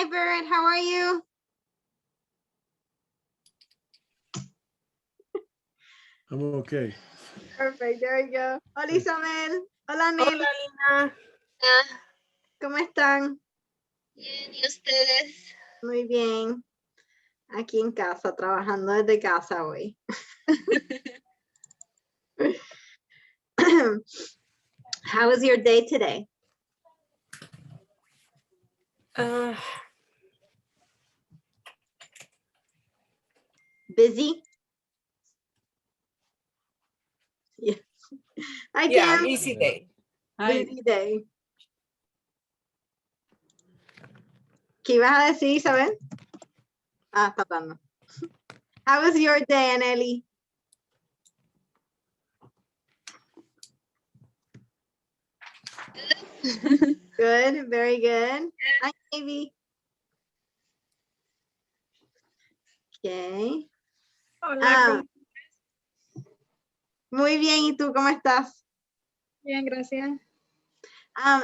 Hi, Bird. How are you? I'm okay. Perfect. There you go. Hola, Isabel. Hola, Nelly. Hola, Lina. ¿Cómo están? Bien, ¿y ustedes? Muy bien. Aquí en casa, trabajando desde casa hoy. How was your day today? Busy? Yeah. I Yeah, can. busy day. Busy day. ¿Qué ibas a decir, Isabel? Ah, está hablando. How was your day, Anneli? Good, very good. Hi, Navy. Okay. Hola, Muy bien, ¿y tú cómo estás? bien, gracias.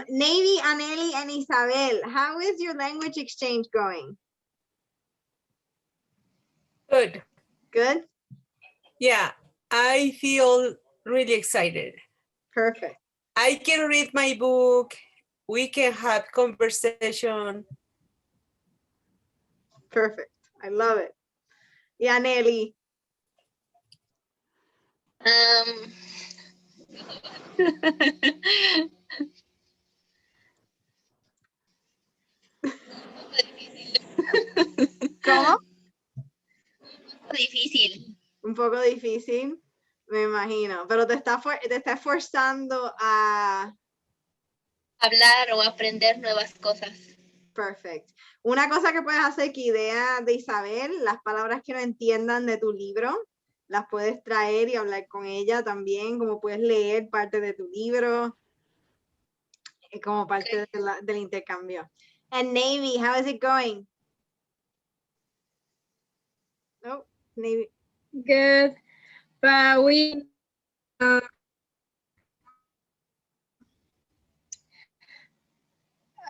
Navy, Anneli, and Isabel, how is your language exchange going? Good. Good? Yeah, I feel really excited. Perfect. I can read my book. We can have conversation. Perfect. I love it. Yeah, Anneli. ¿Cómo? Difícil. Un poco difícil, me imagino, pero te está esforzando a... Hablar o aprender nuevas cosas. Perfect. Una cosa que puedes hacer, que idea de Isabel, las palabras que no entiendan de tu libro, las puedes traer y hablar con ella también, como puedes leer parte de tu libro, como parte del intercambio. And Navy, how is it going? Oh, Navy. Good, but we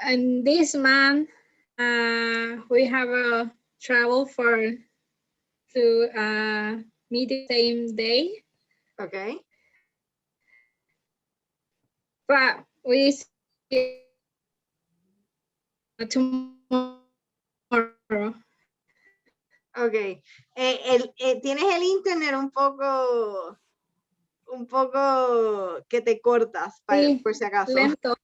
and this month we have a travel to meet the same day, Okay. but we see tomorrow. Okay. Tienes el internet un poco que te cortas, Sí, por si acaso. lento.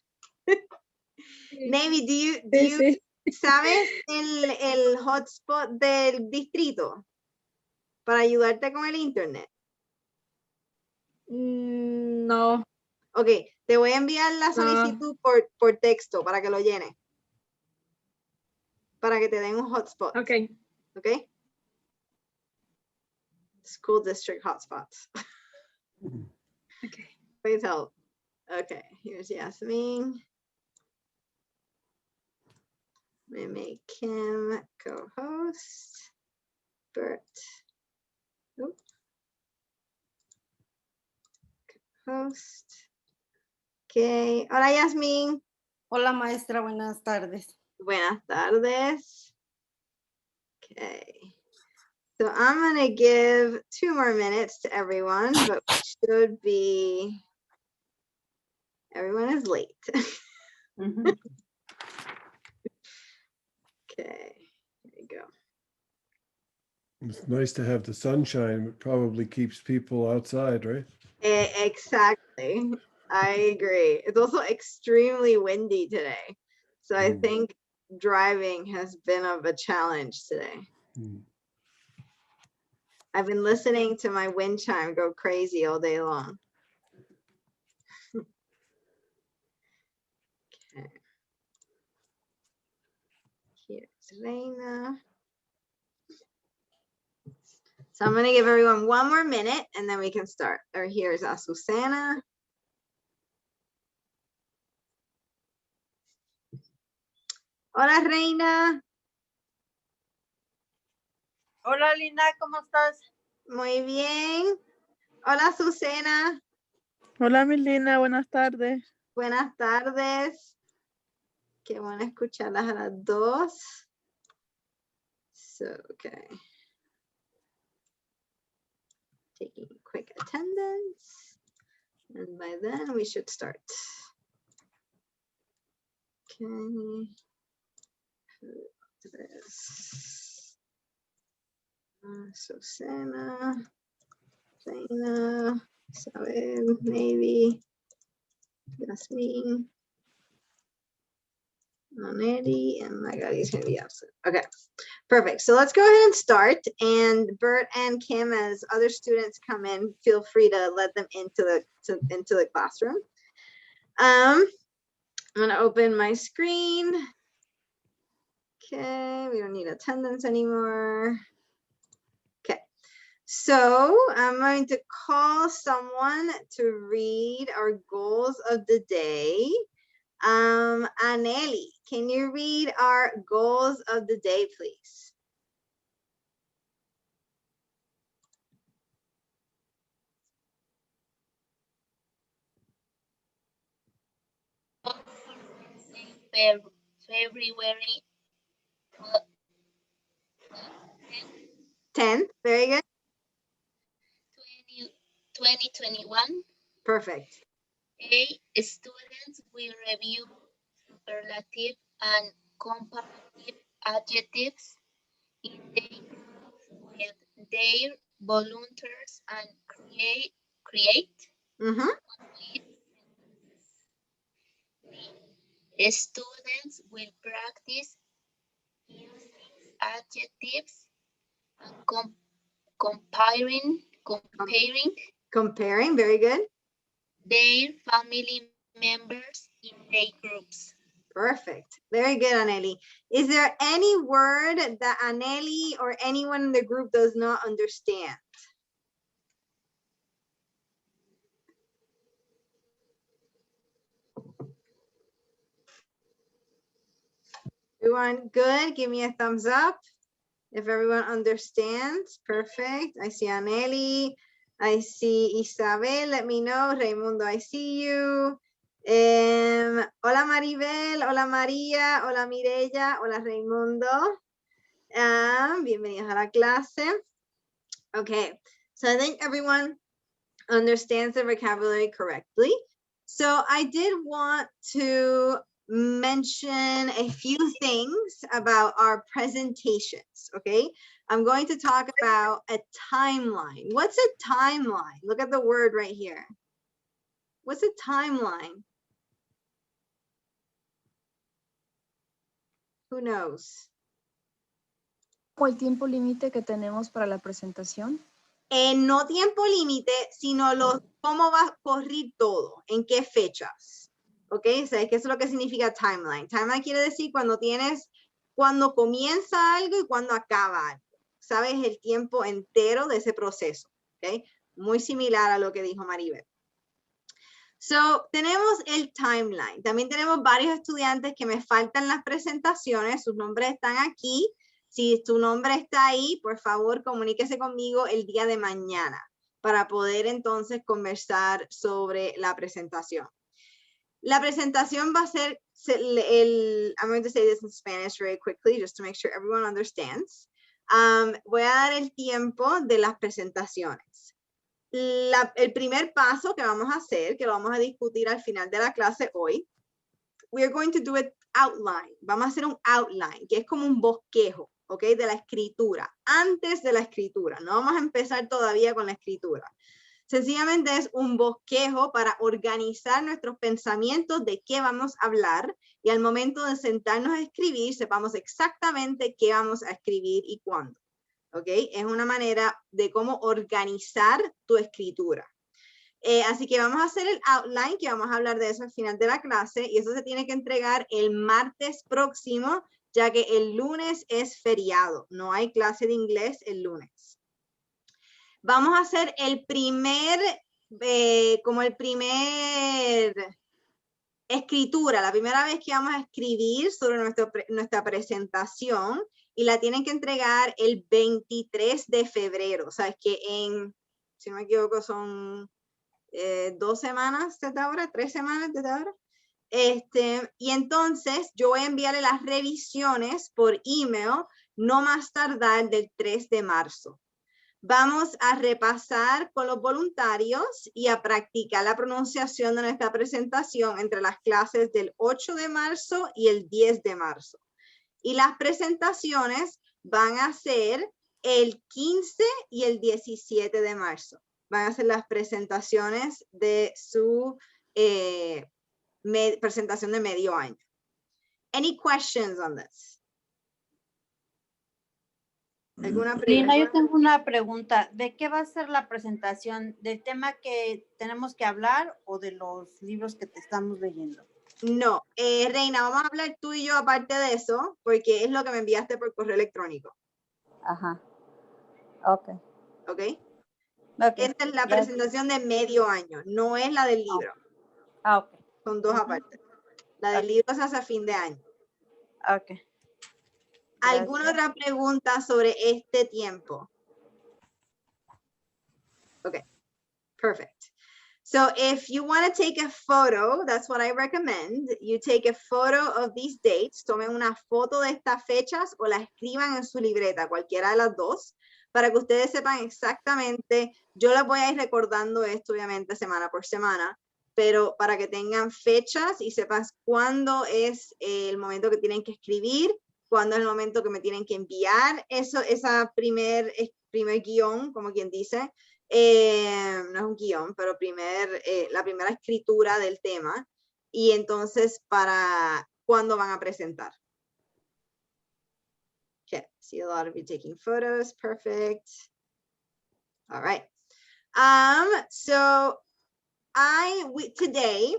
Navy, Sí. ¿sabes el hotspot del distrito para ayudarte con el internet? No. Ok, te voy a enviar la solicitud por texto para que lo llenes. Para que te den un hotspot. Okay. Ok. School district hotspots. Okay. Please help. Okay, here's Yasmin. Let me make him co-host. Bert. Oop. Host. Okay. Hola, Yasmin. Hola, maestra. Buenas tardes. Buenas tardes. Okay. So I'm going to give 2 more minutes to everyone, but we should be, everyone is late. Okay, there you go. It's nice to have the sunshine. It probably keeps people outside, right? Exactly. I agree. It's also extremely windy today. So I think driving has been of a challenge today. I've been listening to my wind chime go crazy all day long. Okay. Here's Elena. So I'm going to give everyone 1 more minute and then we can start. Or here's Azucena. Hola, Reina. Hola, Lina, ¿cómo estás? Muy bien. Hola, Azucena. Hola, Milena, buenas tardes. Buenas tardes. Qué bueno escucharlas a las 2. So, okay. Taking quick attendance. And by then we should start. Okay. So Sana, Zaina, Isabel, maybe, Yasmin, Nonelli, and Magali is going to be absent. Okay, perfect. So let's go ahead and start. And Bert and Kim, as other students come in, feel free to let them into the classroom. I'm going to open my screen. Okay, we don't need attendance anymore. Okay, so I'm going to call someone to read our goals of the day. Aneli, can you read our goals of the day, please? February 10th, very good. 2021. Perfect. Students will review superlative and comparative adjectives in their groups with their volunteers and create. Students will practice using adjectives and comparing Very good. their family members in their groups. Perfect. Very good, Aneli. Is there any word that Aneli or anyone in the group does not understand? Everyone good? Give me a thumbs up if everyone understands. Perfect. I see Aneli. I see Isabel. Let me know. Raimundo, I see you. Hola Maribel. Hola María. Hola Mireya. Hola Raimundo. Bienvenidos a la clase. Okay. So I think everyone understands the vocabulary correctly. So I did want to mention a few things about our presentations, okay? I'm going to talk about a timeline. What's a timeline? Look at the word right here. What's a timeline? Who knows? ¿El tiempo límite que tenemos para la presentación? No tiempo límite, sino cómo va a correr todo, en qué fechas. ¿Ok? ¿Sabes qué es lo que significa timeline? Timeline quiere decir cuando comienza algo y cuando acaba algo. ¿Sabes? El tiempo entero de ese proceso. ¿Ok? Muy similar a lo que dijo Maribel. So, tenemos el timeline. También tenemos varios estudiantes que me faltan las presentaciones. Sus nombres están aquí. Si tu nombre está ahí, por favor, comuníquese conmigo el día de mañana para poder entonces conversar sobre la presentación. La presentación va a ser, I'm going to say this in Spanish very quickly, just to make sure everyone understands. Voy a dar el tiempo de las presentaciones. El primer paso que vamos a hacer, que lo vamos a discutir al final de la clase hoy, we are going to do an outline. Vamos a hacer un outline, que es como un bosquejo, ¿ok? De la escritura, antes de la escritura. No vamos a empezar todavía con la escritura. Sencillamente es un bosquejo para organizar nuestros pensamientos de qué vamos a hablar y al momento de sentarnos a escribir, sepamos exactamente qué vamos a escribir y cuándo. ¿Ok? Es una manera de cómo organizar tu escritura. Así que vamos a hacer el outline, que vamos a hablar de eso al final de la clase, y eso se tiene que entregar el martes próximo, ya que el lunes es feriado. No hay clase de inglés el lunes. Vamos a hacer el primer escritura, la primera vez que vamos a escribir sobre nuestra presentación, y la tienen que entregar el 23 de febrero. O sea, es que si no me equivoco, son 2 semanas desde ahora, 3 semanas desde ahora. Y entonces yo voy a enviarle las revisiones por email no más tardar del 3 de marzo. Vamos a repasar con los voluntarios y a practicar la pronunciación de nuestra presentación entre las clases del 8 de marzo y el 10 de marzo. Y las presentaciones van a ser el 15 y el 17 de marzo. Van a ser las presentaciones de su presentación de medio año. Any questions on this? ¿Alguna pregunta? Lina, yo tengo una pregunta. ¿De qué va a ser la presentación? ¿Del tema que tenemos que hablar o de los libros que te estamos leyendo? No, Reina, vamos a hablar tú y yo aparte de eso, porque es lo que me enviaste por correo electrónico. Ajá. Ok. ¿Ok? Okay. Esta es la presentación de medio año, no es la del libro. Ah, ok. Son dos aparte. La del libro se hace a fin de año. Ok. ¿Alguna otra pregunta sobre este tiempo? Okay, perfect. So if you want to take a photo, that's what I recommend. You take a photo of these dates. Tomen una foto de estas fechas o la escriban en su libreta, cualquiera de las dos, para que ustedes sepan exactamente. Yo les voy a ir recordando esto, obviamente, semana por semana, pero para que tengan fechas y sepas cuándo es el momento que tienen que escribir, cuándo es el momento que me tienen que enviar esa primer guión, como quien dice, no es un guión, pero la primera escritura del tema, y entonces para cuándo van a presentar. Okay, see a lot of you taking photos, perfect. All right. So today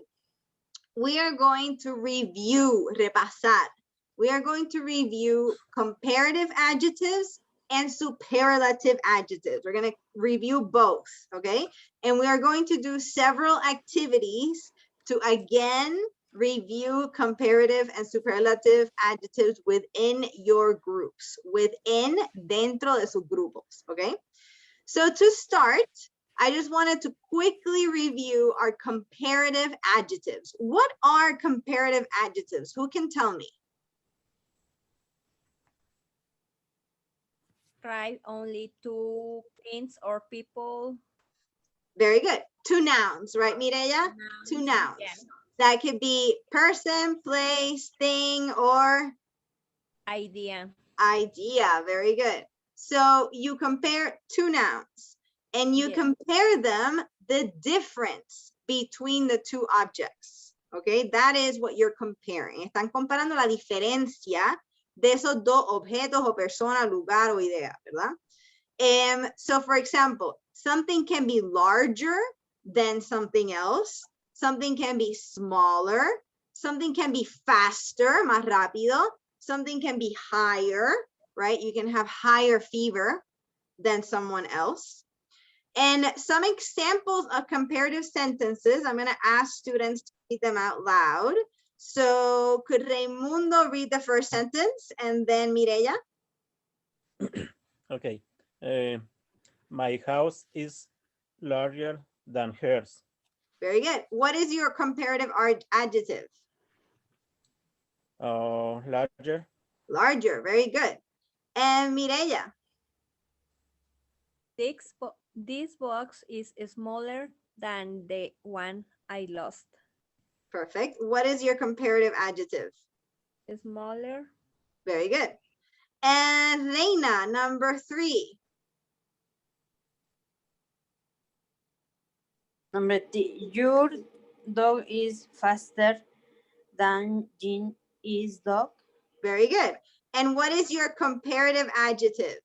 we are going to review, repasar. We are going to review comparative adjectives and superlative adjectives. We're going to review both, okay? And we are going to do several activities to again review comparative and superlative adjectives within your groups, dentro de sus grupos, okay? So to start, I just wanted to quickly review our comparative adjectives. What are comparative adjectives? Who can tell me? Write only two things or people. Very good. Two nouns, right, Mireya? Two nouns. Yes. That could be person, place, thing, or Idea. idea. Very good. So you compare two nouns and you compare them, the difference between the two objects. Okay, that is what you're comparing. Están comparando la diferencia de esos dos objetos o persona, lugar o idea, ¿verdad? So for example, something can be larger than something else. Something can be smaller. Something can be faster, más rápido. Something can be higher, right? You can have higher fever than someone else. And some examples of comparative sentences, I'm going to ask students to read them out loud. So could Raimundo read the first sentence and then Mireya? Okay. My house is larger than hers. Very good. What is your comparative adjective? Larger. Larger. Very good. And Mireya? This box is smaller than the one I lost. Perfect. What is your comparative adjective? Smaller. Very good. And Reina, number 3. Number 3. Your dog is faster than Jean's dog. Very good. And what is your comparative adjective?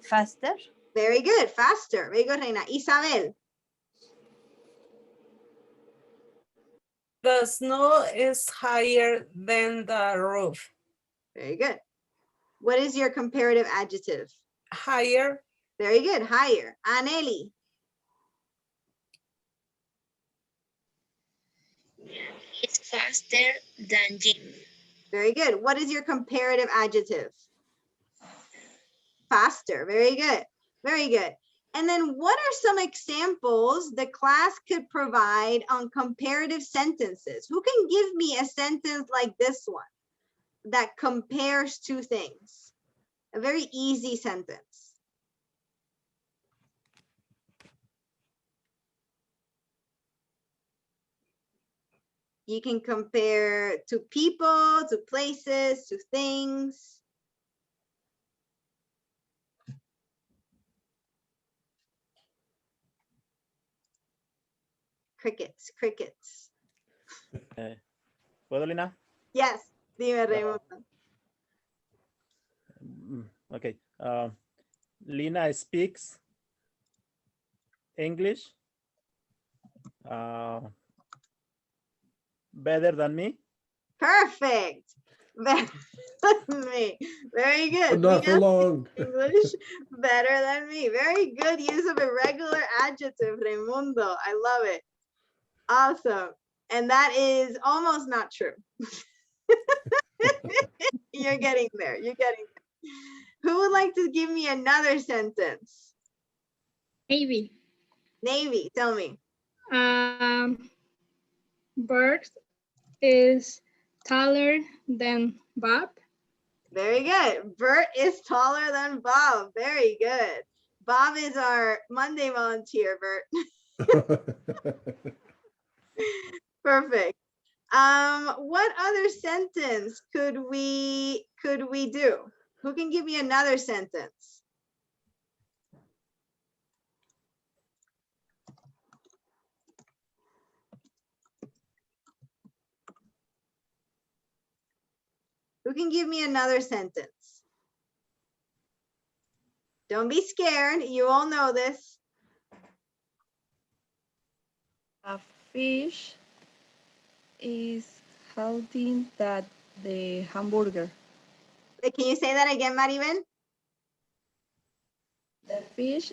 Faster. Very good. Faster. Very good, Reina. Isabel. The snow is higher than the roof. Very good. What is your comparative adjective? Higher. Very good. Higher. Aneli. It's faster than Jim. Very good. What is your comparative adjective? Faster. Very good. Very good. And then what are some examples the class could provide on comparative sentences? Who can give me a sentence like this one? that compares two things. A very easy sentence. You can compare to people, to places, to things. Crickets, crickets. ¿Puedo, Lina? Yes, dime, Raimundo. Okay. Lina speaks English better than me. Perfect. Better than me. Very good. But not for Lina long. speaks English better than me. Very good use of irregular adjective, Raimundo. I love it. Awesome. And that is almost not true. You're getting there. You're getting there. Who would like to give me another sentence? Maybe. Navy, tell me. Bert is taller than Bob. Very good. Bert is taller than Bob. Very good. Bob is our Monday volunteer, Bert. Perfect. What other sentence could we do? Who can give me another sentence? Who can give me another sentence? Don't be scared. You all know this. A fish is healthy than the hamburger. Can you say that again, Maribel? The fish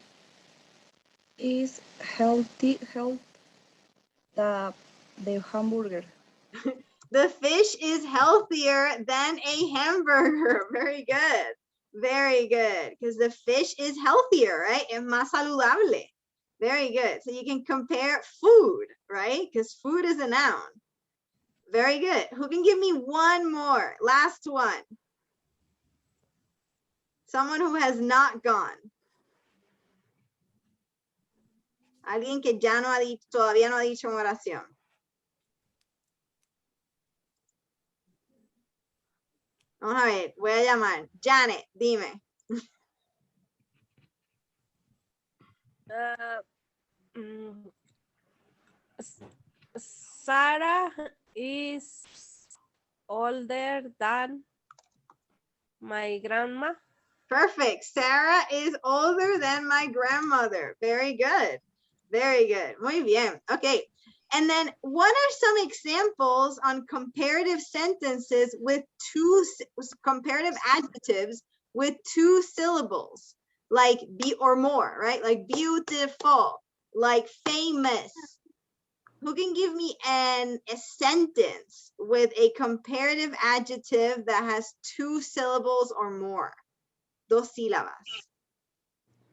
is healthy than the hamburger. The fish is healthier than a hamburger. Very good. Very good. Because the fish is healthier, right? Es más saludable. Very good. So you can compare food, right? Because food is a noun. Very good. Who can give me one more? Last one. Someone who has not gone. Alguien que ya no ha dicho, todavía no ha dicho una oración. Vamos a ver, voy a llamar. Janet, dime. Sarah is older than my grandma. Perfect. Sarah is older than my grandmother. Very good. Very good. Muy bien. Okay. And then what are some examples on comparative sentences with comparative adjectives with two syllables? Like be or more, right? Like beautiful, like famous. Who can give me a sentence with a comparative adjective that has two syllables or more? Dos sílabas.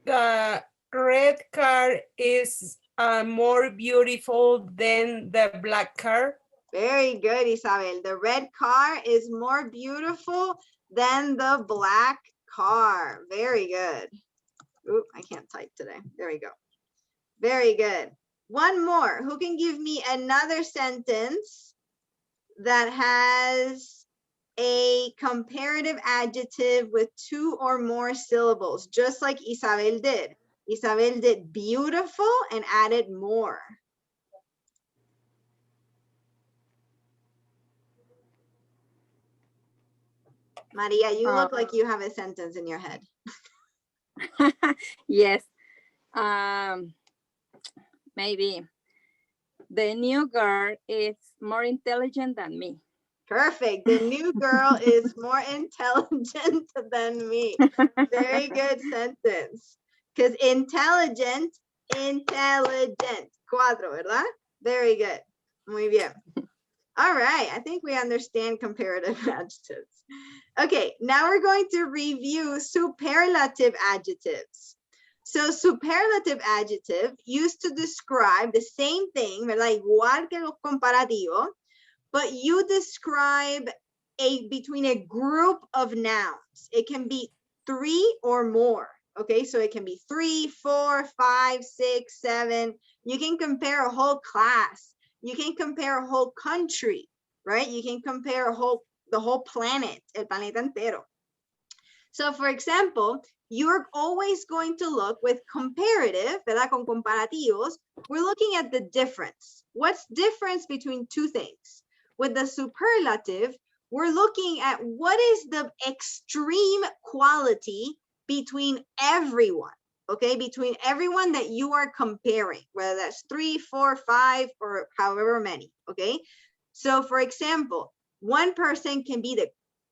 The red car is more beautiful than the black car. Very good, Isabel. The red car is more beautiful than the black car. Very good. Oop, I can't type today. There we go. Very good. One more. Who can give me another sentence that has a comparative adjective with two or more syllables, just like Isabel did? Isabel did beautiful and added more. Maria, you look like you have a sentence in your head. Yes. Maybe the new girl is more intelligent than me. Perfect. The new girl is more intelligent than me. Very good sentence. Because intelligent. Cuatro, ¿verdad? Very good. Muy bien. All right. I think we understand comparative adjectives. Okay. Now we're going to review superlative adjectives. So superlative adjective used to describe the same thing, ¿verdad? Igual que los comparativos, but you describe between a group of nouns. It can be 3 or more. Okay, so it can be 3, 4, 5, 6, 7. You can compare a whole class. You can compare a whole country, right? You can compare the whole planet, el planeta entero. So for example, you're always going to look with comparative, ¿verdad? Con comparativos, we're looking at the difference. What's difference between two things? With the superlative, we're looking at what is the extreme quality between everyone, okay? Between everyone that you are comparing, whether that's 3, 4, 5, or however many, okay? So for example, one person can be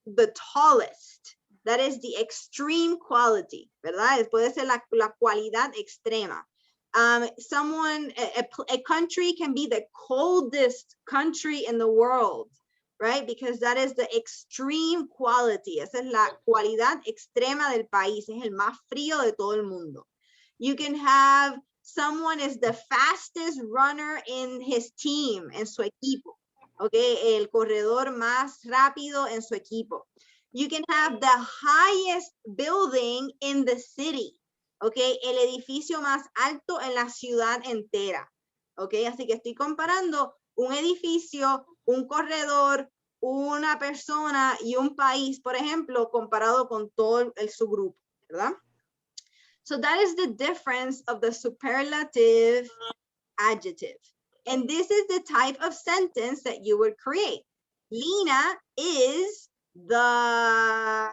the tallest. That is the extreme quality, ¿verdad? Puede ser la cualidad extrema. A country can be the coldest country in the world, right? Because that is the extreme quality. Esa es la cualidad extrema del país. Es el más frío de todo el mundo. You can have someone is the fastest runner in his team, en su equipo. Okay, el corredor más rápido en su equipo. You can have the highest building in the city. Okay, el edificio más alto en la ciudad entera. Okay, así que estoy comparando un edificio, un corredor, una persona y un país, por ejemplo, comparado con todo el subgrupo, ¿verdad? So that is the difference of the superlative adjective. And this is the type of sentence that you would create. Lina is the,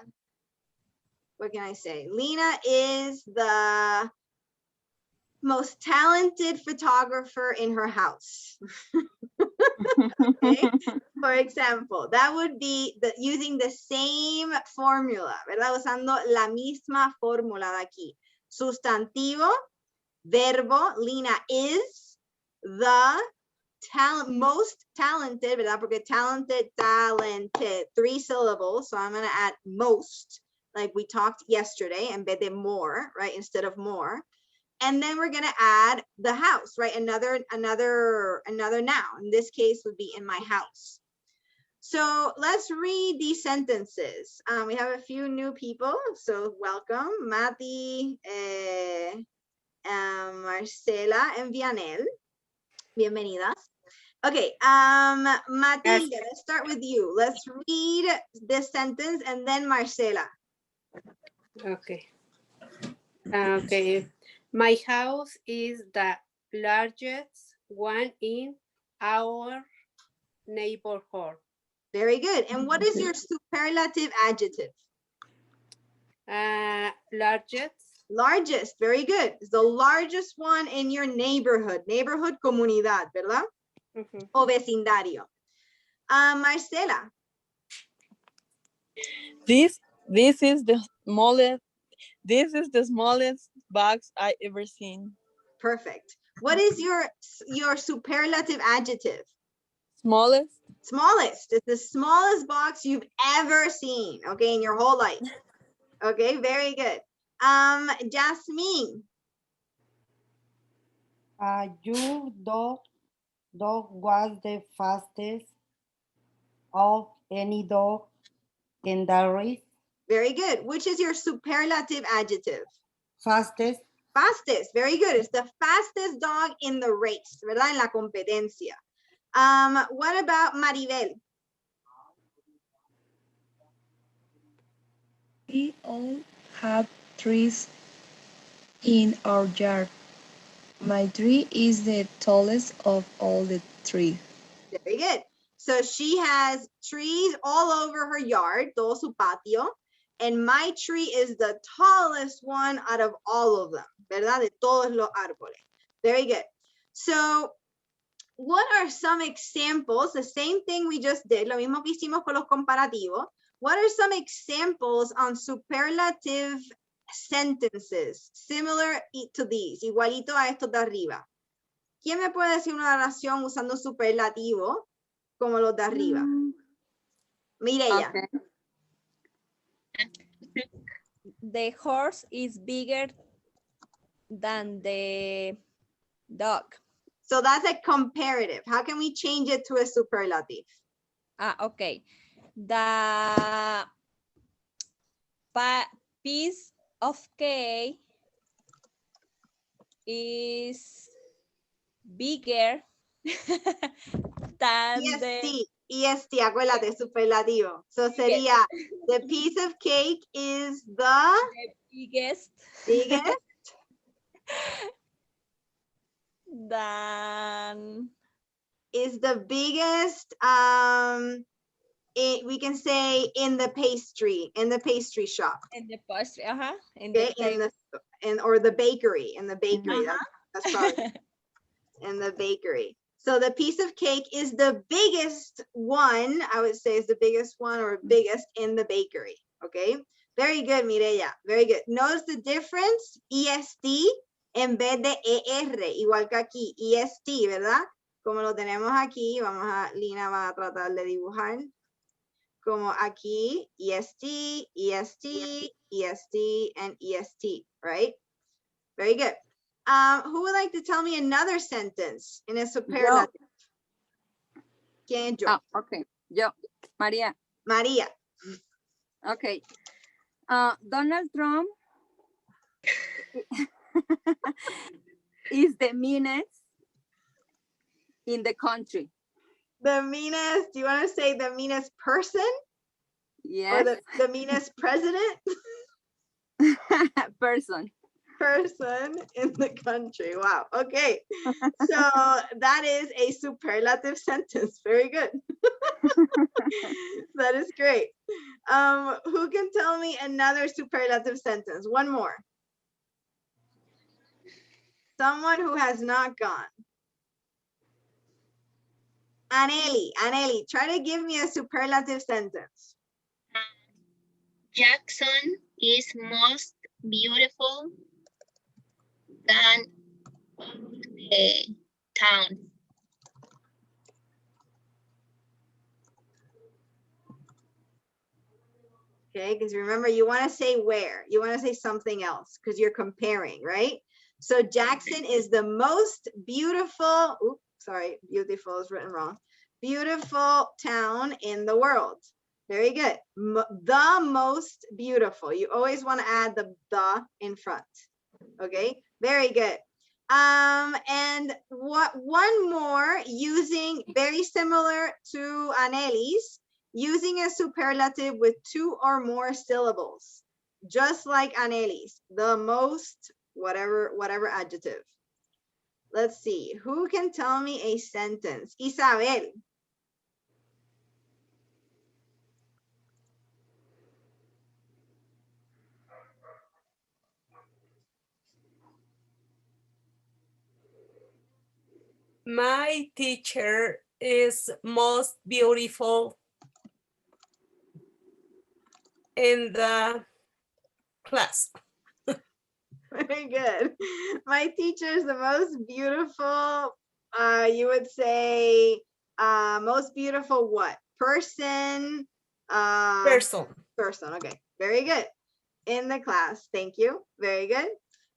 what can I say? Lina is the most talented photographer in her house. Okay? For example, that would be using the same formula, ¿verdad? Usando la misma fórmula de aquí. Sustantivo, verbo, Lina is the most talented, ¿verdad? Porque talented, 3 syllables. So I'm going to add most, like we talked yesterday, en vez de more, right? Instead of more. And then we're going to add the house, right? Another noun. In this case would be in my house. So let's read these sentences. We have a few new people, so welcome. Mati, Marcela, and Vianel. Bienvenidas. Okay, Mati, let's start with you. Let's read this sentence and then Marcela. Okay. Okay. My house is the largest one in our neighborhood. Very good. And what is your superlative adjective? Largest. Largest, very good. It's the largest one in your neighborhood. Neighborhood, comunidad, ¿verdad? O vecindario. Marcela. This is the smallest box I ever seen. Perfect. What is your superlative adjective? Smallest. Smallest. It's the smallest box you've ever seen, okay, in your whole life. Okay, very good. Jasmine. Your dog was the fastest of any dog in the race. Very good. Which is your superlative adjective? Fastest. Fastest. Very good. It's the fastest dog in the race, ¿verdad? En la competencia. What about Maribel? We all have trees in our yard. My tree is the tallest of all the trees. Very good. So she has trees all over her yard, todo su patio, and my tree is the tallest one out of all of them, ¿verdad? De todos los árboles. Very good. So what are some examples? The same thing we just did, lo mismo que hicimos con los comparativos. What are some examples on superlative sentences similar to these, igualito a estos de arriba? ¿Quién me puede decir una oración usando superlativo como los de arriba? Mireya. Okay. The horse is bigger than the dog. So that's a comparative. How can we change it to a superlative? Okay. The piece of cake is bigger than the EST, acuérdate, superlativo. So sería, the piece of cake is the biggest than is the biggest, we can say in the pastry shop. in the pastry, in Okay, the or the bakery, in the bakery. That's probably in the bakery. So the piece of cake is the biggest one, I would say is the biggest one or biggest in the bakery. Okay, very good, Mireya, very good. Notice the difference, EST en vez de ER, igual que aquí, EST, ¿verdad? Como lo tenemos aquí, Lina va a tratar de dibujar. Como aquí, EST, EST, EST, and EST, right? Very good. Who would like to tell me another sentence in a superlative? ¿Quién? Yo. Oh, okay. Yo, María. María. Okay. Donald Trump is the meanest in the country. The meanest, do you want to say the meanest person? Yes. Or the meanest president? Person in the country. Wow. Okay. So that is a superlative sentence. Very good. That is great. Who can tell me another superlative sentence? One more. Someone who has not gone. Aneli, try to give me a superlative sentence. Jackson is most beautiful than the town. Okay, because remember, you want to say where. You want to say something else because you're comparing, right? So Jackson is the most beautiful, oops, sorry, beautiful is written wrong. Beautiful town in the world. Very good. The most beautiful. You always want to add the in front. Okay, very good. And one more, using very similar to Aneli's, using a superlative with 2 or more syllables, just like Aneli's, the most, whatever adjective. Let's see, who can tell me a sentence? Isabel. My teacher is most beautiful in the class. Very good. My teacher is the most beautiful, you would say, most beautiful what? Person? Person. Person, okay. Very good. In the class, thank you. Very good.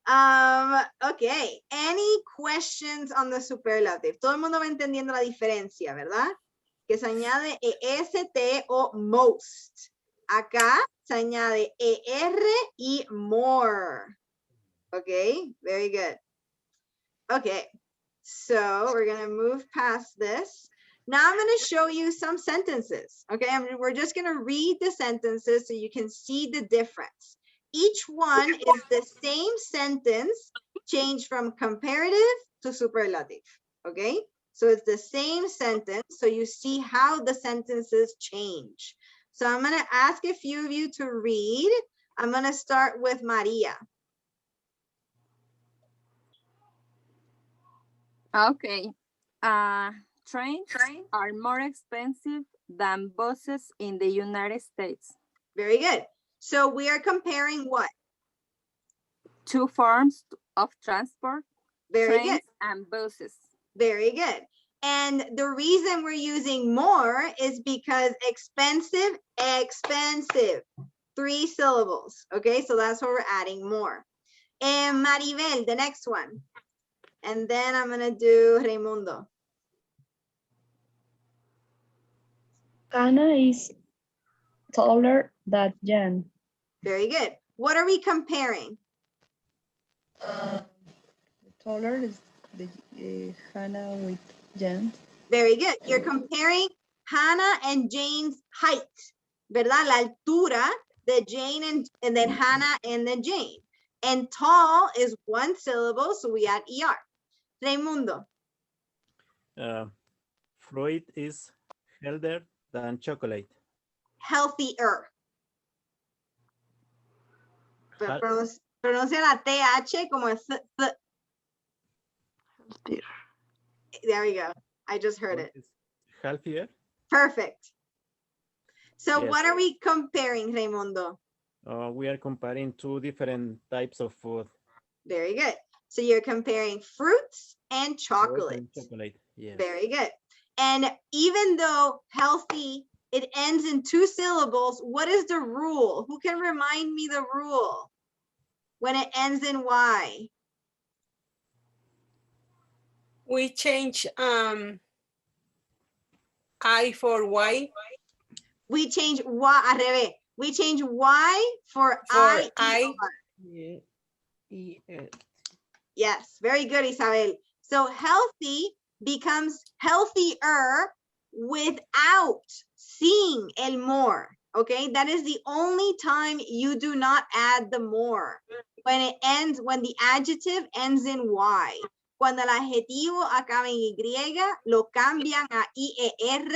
Okay, any questions on the superlative? Todo el mundo va entendiendo la diferencia, ¿verdad? Que se añade EST o most. Acá se añade ER y more. Okay, very good. Okay, so we're gonna move past this. Now I'm gonna show you some sentences. Okay, we're just gonna read the sentences so you can see the difference. Each one is the same sentence changed from comparative to superlative. Okay, so it's the same sentence, so you see how the sentences change. So I'm gonna ask a few of you to read. I'm gonna start with Maria. Okay. Trains are more expensive than buses in the United States. Very good. So we are comparing what? 2 forms of transport, Very trains good. and buses. Very good. And the reason we're using more is because expensive, 3 syllables. Okay, so that's why we're adding more. And Maribel, the next one. And then I'm gonna do Raimundo. Anna is taller than Jan. Very good. What are we comparing? Taller is the Hannah with Jan. Very good. You're comparing Hannah and Jane's height, ¿verdad? La altura de Jane and then Hannah and then Jane. And tall is one syllable, so we add ER. Raimundo. Fruit is healthier than chocolate. Healthier. Pronuncia la TH como es. There we go. I just heard it. Healthier. Perfect. So Yes. what are we comparing, Raimundo? We are comparing two different types of food. Very good. So you're comparing fruits and chocolate. Chocolate. Yes. Very good. And even though healthy, it ends in two syllables, what is the rule? Who can remind me the rule when it ends in Y? We change I for Y. We change Y, al revés. We change Y for I. Yes, very good, Isabel. So healthy becomes healthier without seeing el more. Okay, that is the only time you do not add the more. When it ends, when the adjective ends in Y. Cuando el adjetivo acaba en Y, lo cambian a IER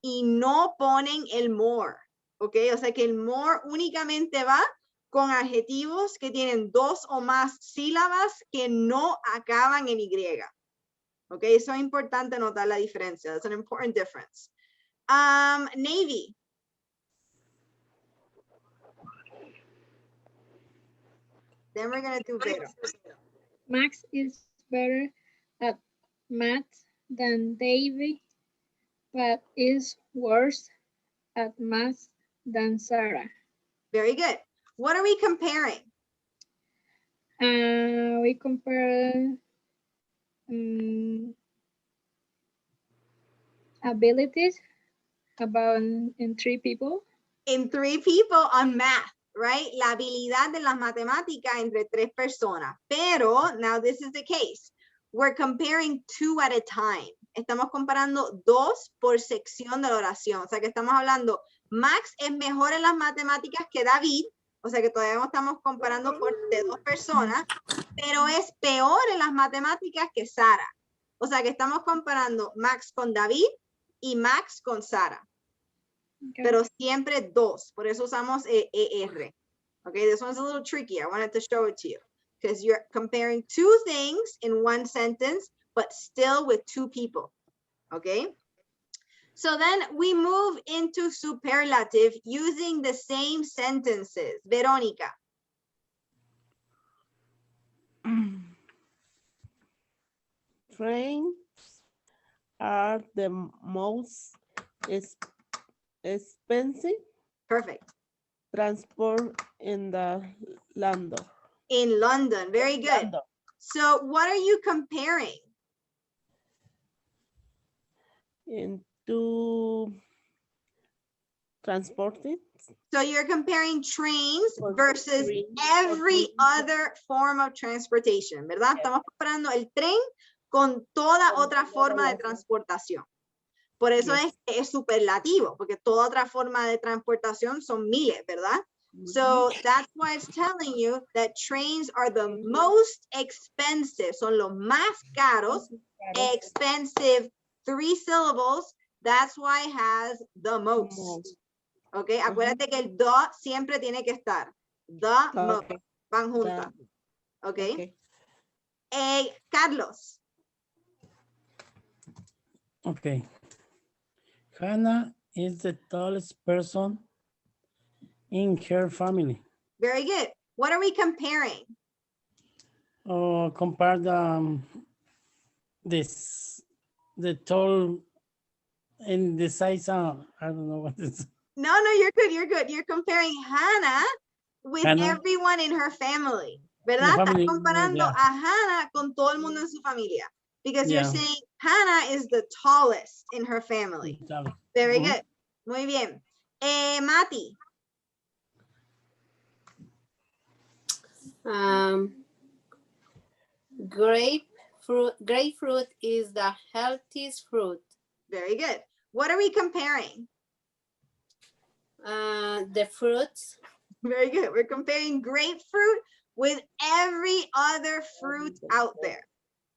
y no ponen el more. Ok, o sea que el more únicamente va con adjetivos que tienen dos o más sílabas que no acaban en Y. Ok, eso es importante notar la diferencia. That's an important difference. Navy. Then we're going to do Vero. Max is better at math than David, but is worse at math than Sarah. Very good. What are we comparing? We compare abilities about in three people. In three people on math, right? La habilidad de las matemáticas entre tres personas. Pero, now this is the case. We're comparing two at a time. Estamos comparando dos por sección de la oración. O sea que estamos hablando, Max es mejor en las matemáticas que David. O sea que todavía no estamos comparando por de dos personas, pero es peor en las matemáticas que Sara. O sea que estamos comparando Max con David y Max con Sara. Okay. Pero siempre dos. Por eso usamos ER. Okay, this one's a little tricky. I wanted to show it to you. Because you're comparing two things in one sentence, but still with two people. Okay? So then we move into superlative using the same sentences. Verónica. Trains are the most expensive. Perfect. Transport in the London. In London, very good. London. So what are you comparing? Into transporting. So you're comparing trains versus every other form of transportation, ¿verdad? Estamos comparando el tren con toda otra forma de transportación. Por eso es superlativo, porque toda otra forma de transportación son miles, ¿verdad? So that's why it's telling you that trains are the most expensive, son los más caros, expensive, 3 syllables, that's why it has the most. Okay, acuérdate que el the siempre tiene que estar. The most, van juntas. Okay. Carlos. Okay. Hannah is the tallest person in her family. Very good. What are we comparing? Compare the tall and the size. I don't know what it's. No, you're good. You're good. You're comparing Hannah with everyone in her family, ¿verdad? Estás comparando a Hannah con todo el mundo en su familia. Because you're saying Hannah is the tallest in her family. Very good. Muy bien. Mati. Grapefruit is the healthiest fruit. Very good. What are we comparing? The fruits. Very good. We're comparing grapefruit with every other fruit out there.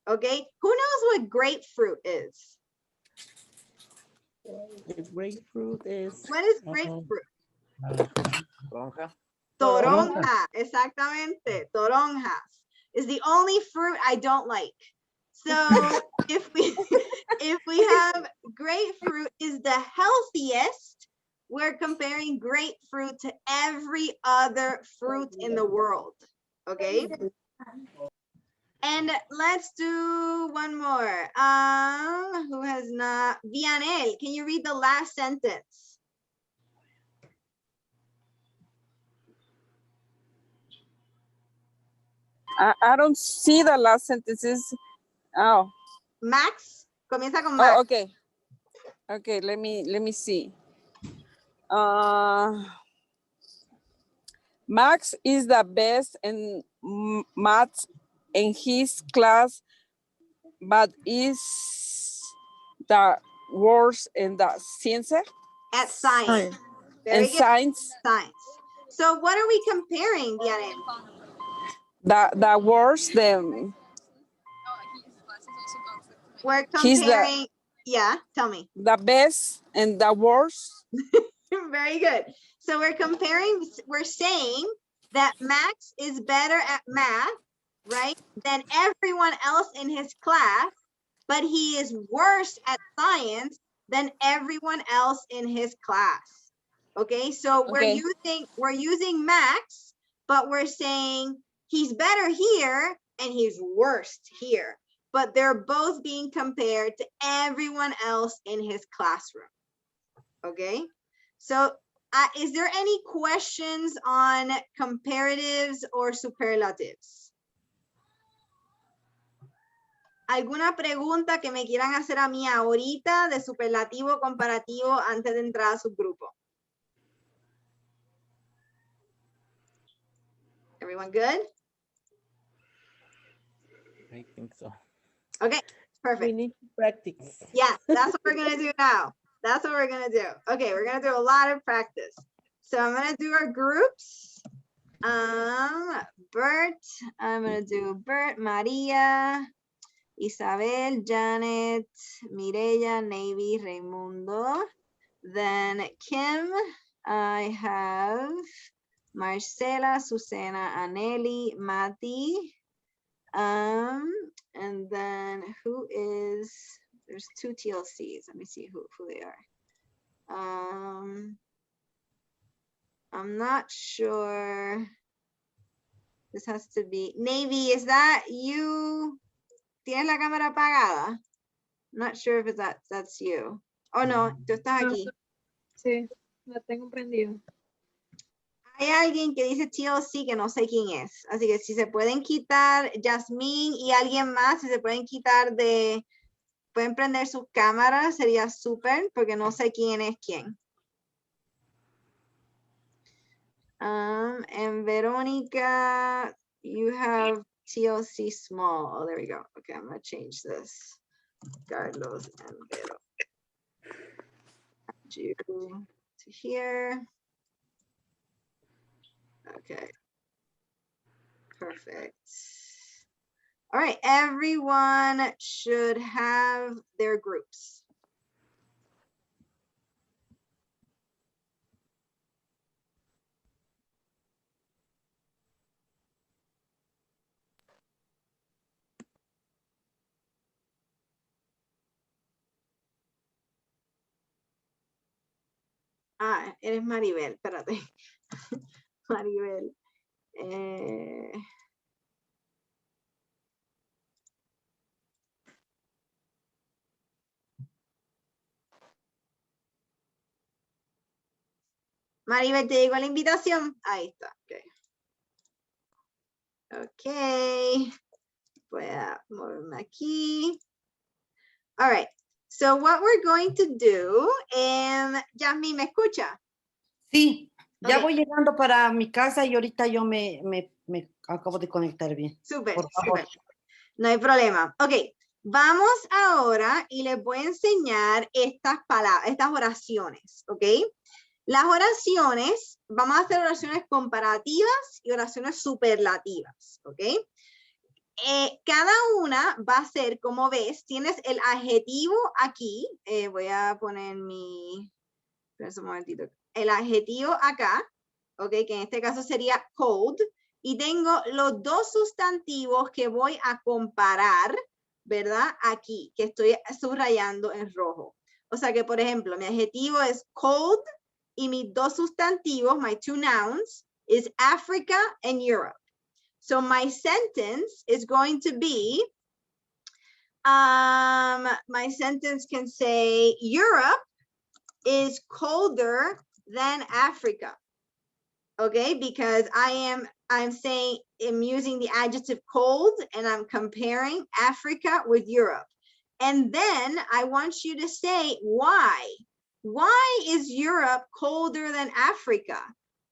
Okay. Who knows what grapefruit is? The grapefruit is. What is grapefruit? Toronja. Toronja. Exactamente. Toronjas is the only fruit I don't like. So if we have grapefruit is the healthiest, we're comparing grapefruit to every other fruit in the world. Okay. And let's do one more. Who has not? Vianel, can you read the last sentence? I don't see the last sentences. Oh. Max, comienza con Max. Oh, okay. Okay, let me see. Max is the best in math in his class, but is the worst in the science. At science. Very And good. science. Science. So what are we comparing, Vianel? The worst, the We're he's comparing, yeah, tell me. the best and the worst. Very good. So we're comparing, we're saying that Max is better at math, right, than everyone else in his class, but he is worse at science than everyone else in his class. Okay, so Okay. we're using Max, but we're saying he's better here and he's worst here. But they're both being compared to everyone else in his classroom. Okay, so is there any questions on comparatives or superlatives? ¿Alguna pregunta que me quieran hacer a mí ahorita de superlativo comparativo antes de entrar a su grupo? Everyone good? I think so. Okay, perfect. We need to practice. Yeah, that's what we're gonna do now. That's what we're gonna do. Okay, we're gonna do a lot of practice. So I'm gonna do our groups. Bert, I'm gonna do Bert, Maria, Isabel, Janet, Mireya, Navy, Raimundo. Then Kim, I have Marcela, Susana, Aneli, Mati. And then who is, there's two TLCs. Let me see who they are. I'm not sure. This has to be, Navy, is that you? ¿Tienes la cámara apagada? Not sure if that's you. Oh no, tú estás aquí. Sí, la tengo prendida. Hay alguien que dice TLC que no sé quién es. Así que si se pueden quitar, Yasmín y alguien más, si se pueden quitar pueden prender sus cámaras, sería súper, porque no sé quién es quién. And Veronica, you have TLC small. Oh, there we go. Okay, I'm gonna change this. Carlos and Vero. Add you to here. Okay. Perfect. All right, everyone should have their groups. Ah, eres Maribel, espérate. Maribel. Maribel, ¿te llegó la invitación? Ahí está. Ok. Voy a moverme aquí. All right. So what we're going to do, Yasmin, ¿me escucha? Sí, ya Ok. voy llegando para mi casa y ahorita yo me acabo de conectar bien. Súper, Por favor. súper. No hay problema. Ok, vamos ahora y les voy a enseñar estas palabras, estas oraciones, ¿ok? Las oraciones, vamos a hacer oraciones comparativas y oraciones superlativas, ¿ok? Cada una va a ser, como ves, tienes el adjetivo aquí. Voy a poner espera un momentito. El adjetivo acá, ¿ok? Que en este caso sería cold. Y tengo los dos sustantivos que voy a comparar, ¿verdad? Aquí, que estoy subrayando en rojo. O sea que, por ejemplo, mi adjetivo es cold y mis dos sustantivos, my two nouns, is Africa and Europe. So my sentence is going to be, my sentence can say, Europe is colder than Africa. Okay, because I'm saying, I'm using the adjective cold and I'm comparing Africa with Europe. And then I want you to say why. Why is Europe colder than Africa?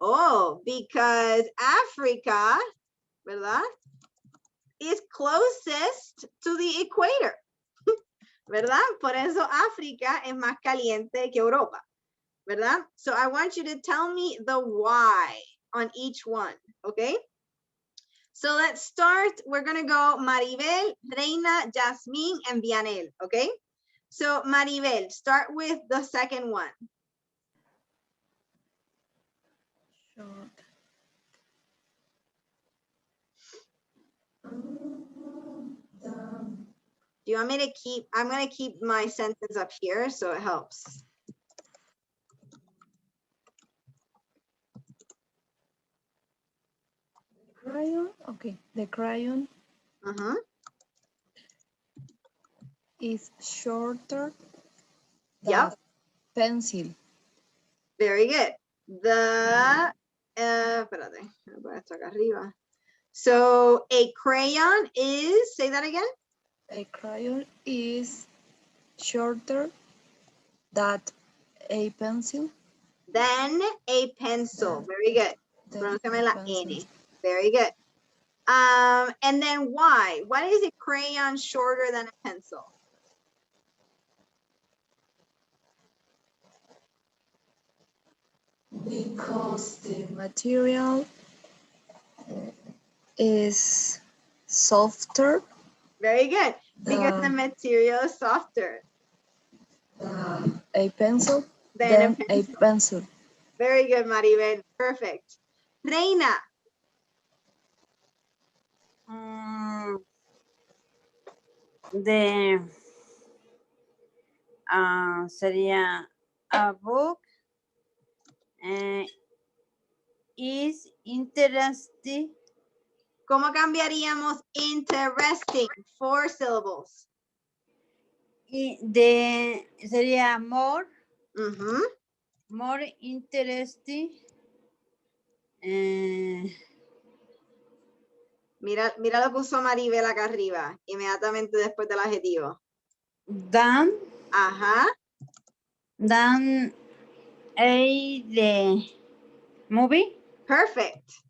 Oh, because Africa, ¿verdad? Is closest to the equator, ¿verdad? Por eso África es más caliente que Europa, ¿verdad? So I want you to tell me the why on each one, okay? So let's start. We're going to go Maribel, Reina, Jasmine, and Vianel, okay? So Maribel, start with the second one. Short. Do you want me to keep, I'm going to keep my sentence up here so it helps. Crayon. Okay. The crayon is shorter than pencil. Very good. The, espérate, voy a poner esto acá arriba. So a crayon is, say that again. A crayon is shorter than a pencil. Then a pencil. Very good. Pronúnciame la N. Very good. And then why? Why is a crayon shorter than a pencil? Because the material is softer. Very good. Because the material is softer A pencil than than a pencil. Very good, Maribel. Perfect. Reina. Sería a book is interesting. ¿Cómo cambiaríamos interesting? 4 syllables. Y sería more. More interesting. Mira lo que usó Maribel acá arriba, inmediatamente después del adjetivo. Than. Ajá. Than the movie. Perfect.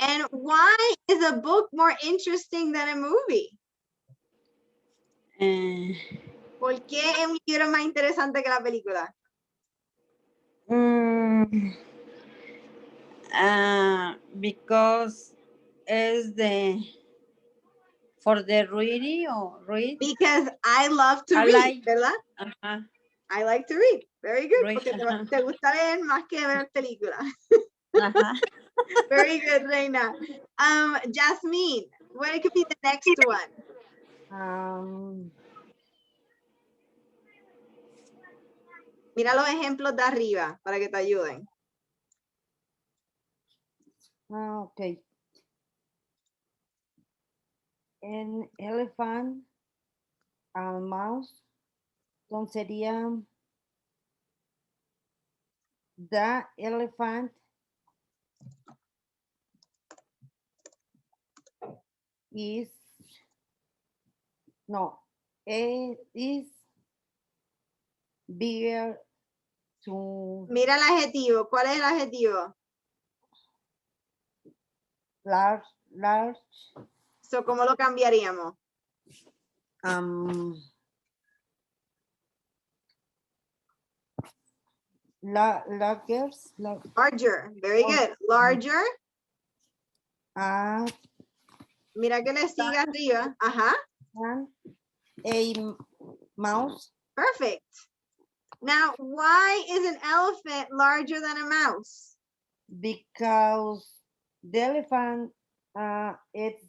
And why is a book more interesting than a movie? ¿Por qué es un libro más interesante que la película? Because is for the reading or read? Because I love to read, ¿verdad? I like to read. Very good. Porque te gusta leer más que ver películas. Very good, Reina. Jasmine, what could be the next one? Mira los ejemplos de arriba para que te ayuden. Okay. An elephant, a mouse. Entonces sería the elephant is bigger Mira el adjetivo. ¿Cuál es el adjetivo? Large. So, ¿cómo lo cambiaríamos? Larger. Very good. Larger. A Mira que le sigue arriba. Ajá. Mouse. Perfect. Now, why is an elephant larger than a mouse? Because the elephant it's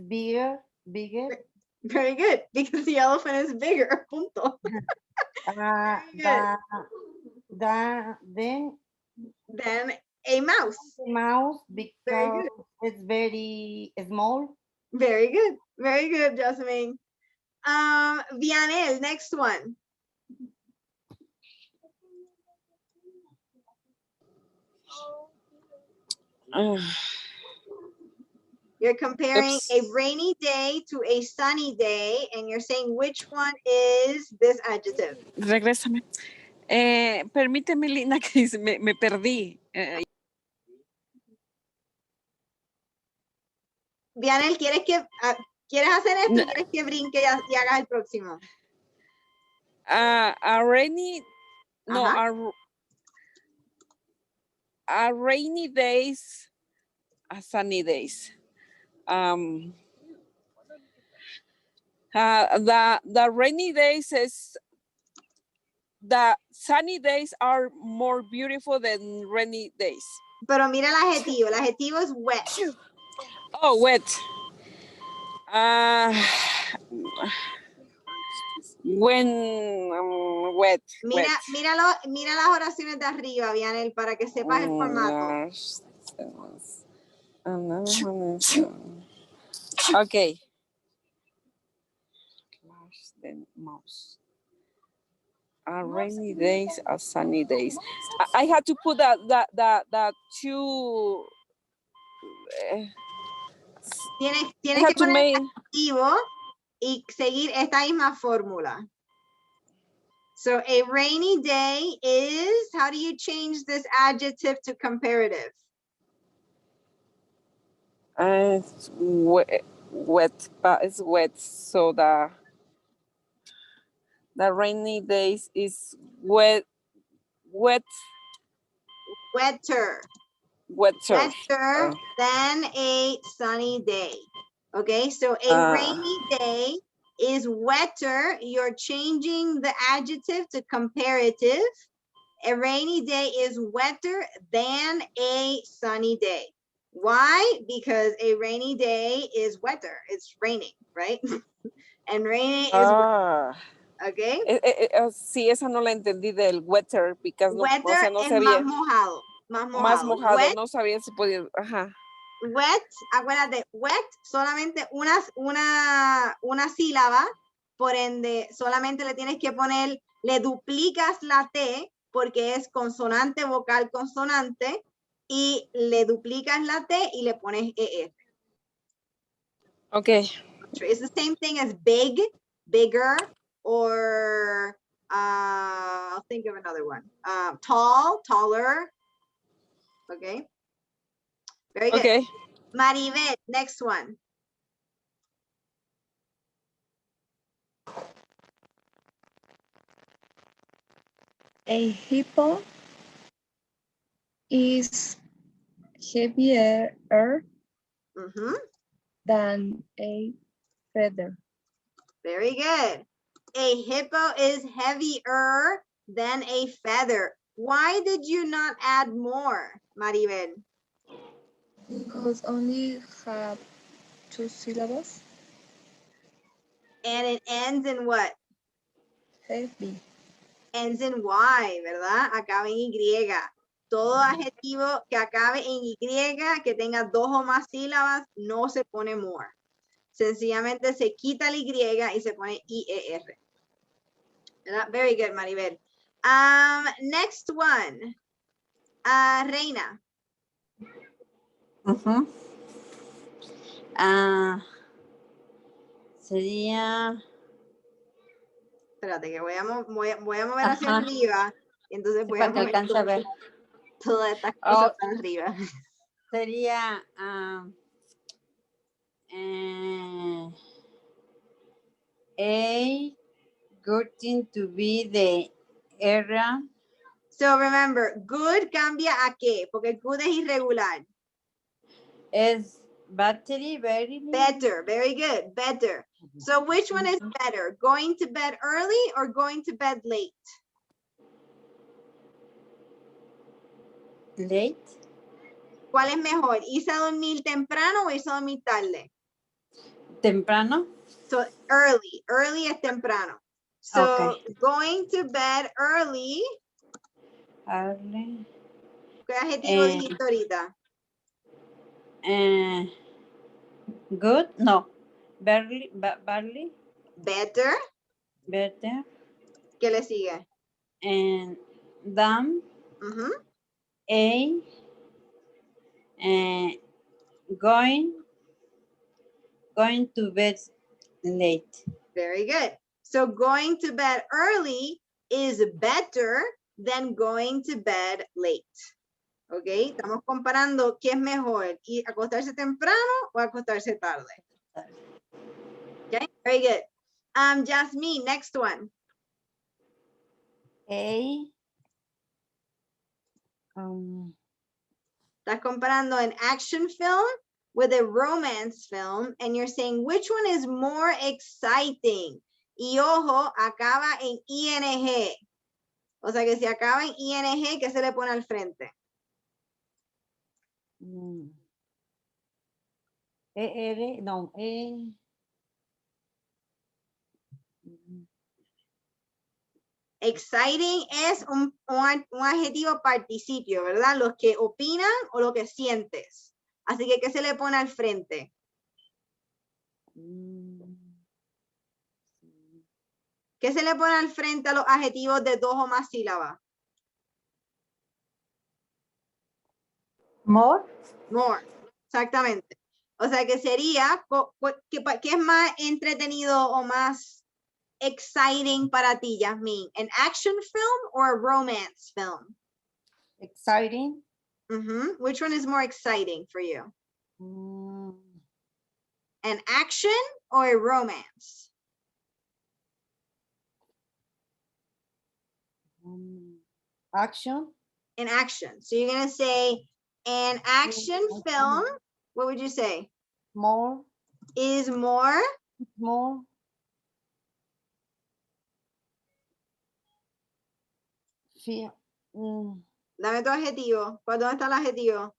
bigger. Very good. Because the elephant is bigger. Punto. Then a mouse. Mouse because it's very small. Very good. Very good, Jasmine. Vianel, next one. You're comparing a rainy day to a sunny day, and you're saying which one is this adjective. Regrésame. Permíteme, Lina, que me perdí. Vianel, ¿quieres hacer esto? No. ¿Quieres que brinque y hagas el próximo? A rainy, no, a rainy days, a sunny days. The rainy days is, the sunny days are more beautiful than rainy days. Pero mira el adjetivo es wet. Oh, wet. When wet. Mira wet. las oraciones de arriba, Vianel, para que sepas el formato. Okay. Then mouse. Rainy days, sunny days. I had to put that two. Tienes que poner el adjetivo y seguir esta misma fórmula. So a rainy day is, how do you change this adjective to comparative? It's wet, but it's wet. So the rainy days is wet. Wetter than a sunny day. Okay, so a rainy day is wetter. You're changing the adjective to comparative. A rainy day is wetter than a sunny day. Why? Because a rainy day is wetter. It's raining, right? And raining is wetter. Okay. Sí, esa no la entendí del wetter, because wetter no, o sea, no es sabía. Más mojado. Wet, no sabía si podía. Ajá. Wet, acuérdate, wet, solamente una sílaba, por ende, solamente le tienes que poner, le duplicas la T, porque es consonante, vocal, consonante, y le duplicas la T y le pones ER. Okay. It's the same thing as big, bigger, or I'll think of another one. Tall, taller. Okay. Very good. Okay. Maribel, next one. A hippo is heavier than a feather. Very good. A hippo is heavier than a feather. Why did you not add more, Maribel? Because only have 2 syllables. And it ends in what? Heavy. Ends in Y, ¿verdad? Acaba en Y. Todo adjetivo que acabe en Y, que tenga 2 o más sílabas, no se pone more. Sencillamente se quita la Y y se pone IER. ¿Verdad? Very good, Maribel. Next one. Reina. Sería... Espérate, que voy a mover hacia arriba Y entonces voy para a que mover alcance a ver. todas estas Oh, cosas para arriba. Sería a good thing to be the area. So remember, good cambia a qué, porque good es irregular. Es battery, very Better, very good, better. So which one is better, going to bed early or going to bed late? late. ¿Cuál es mejor, irse a dormir temprano o irse a dormir tarde? Temprano. So early es temprano. So Okay. going to bed early, Early. ¿qué adjetivo dijiste ahorita? Good, no. Barely, barely. Better. Better. ¿Qué le sigue? And damn. Going to bed late. Very good. So going to bed early is better than going to bed late. ¿Ok? Estamos comparando qué es mejor, ir a acostarse temprano o acostarse tarde. Okay, very good. Jasmine, next one. Estás comparando an action film with a romance film and you're saying which one is more exciting. Y ojo, acaba en ing. O sea que si acaba en ing, ¿qué se le pone al frente? Exciting es un adjetivo participio, ¿verdad? Los que opinan o lo que sientes. Así que, ¿qué se le pone al frente? ¿Qué se le pone al frente a los adjetivos de 2 o más sílabas? More. More, exactamente. O sea que sería, ¿qué es más entretenido o más exciting para ti, Yasmin? ¿An action film or a romance film? Exciting. Which one is more exciting for you? An action or a romance? Action. An action. So you're going to say an action film. What would you say? More. Is more. More. Feel. Dame tu adjetivo. ¿Dónde está el adjetivo?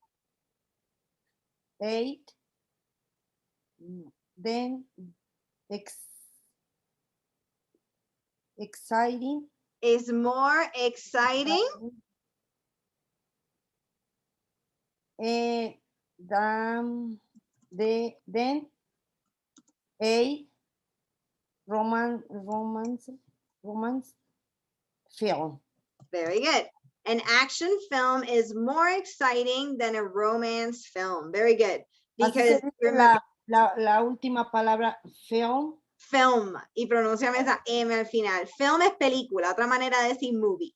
8. Then exciting. Is more exciting. Then a romance film. Very good. An action film is more exciting than a romance film. Very good. Because la última palabra film. Film. Y pronunciame esa M al final. Film es película. Otra manera de decir movie.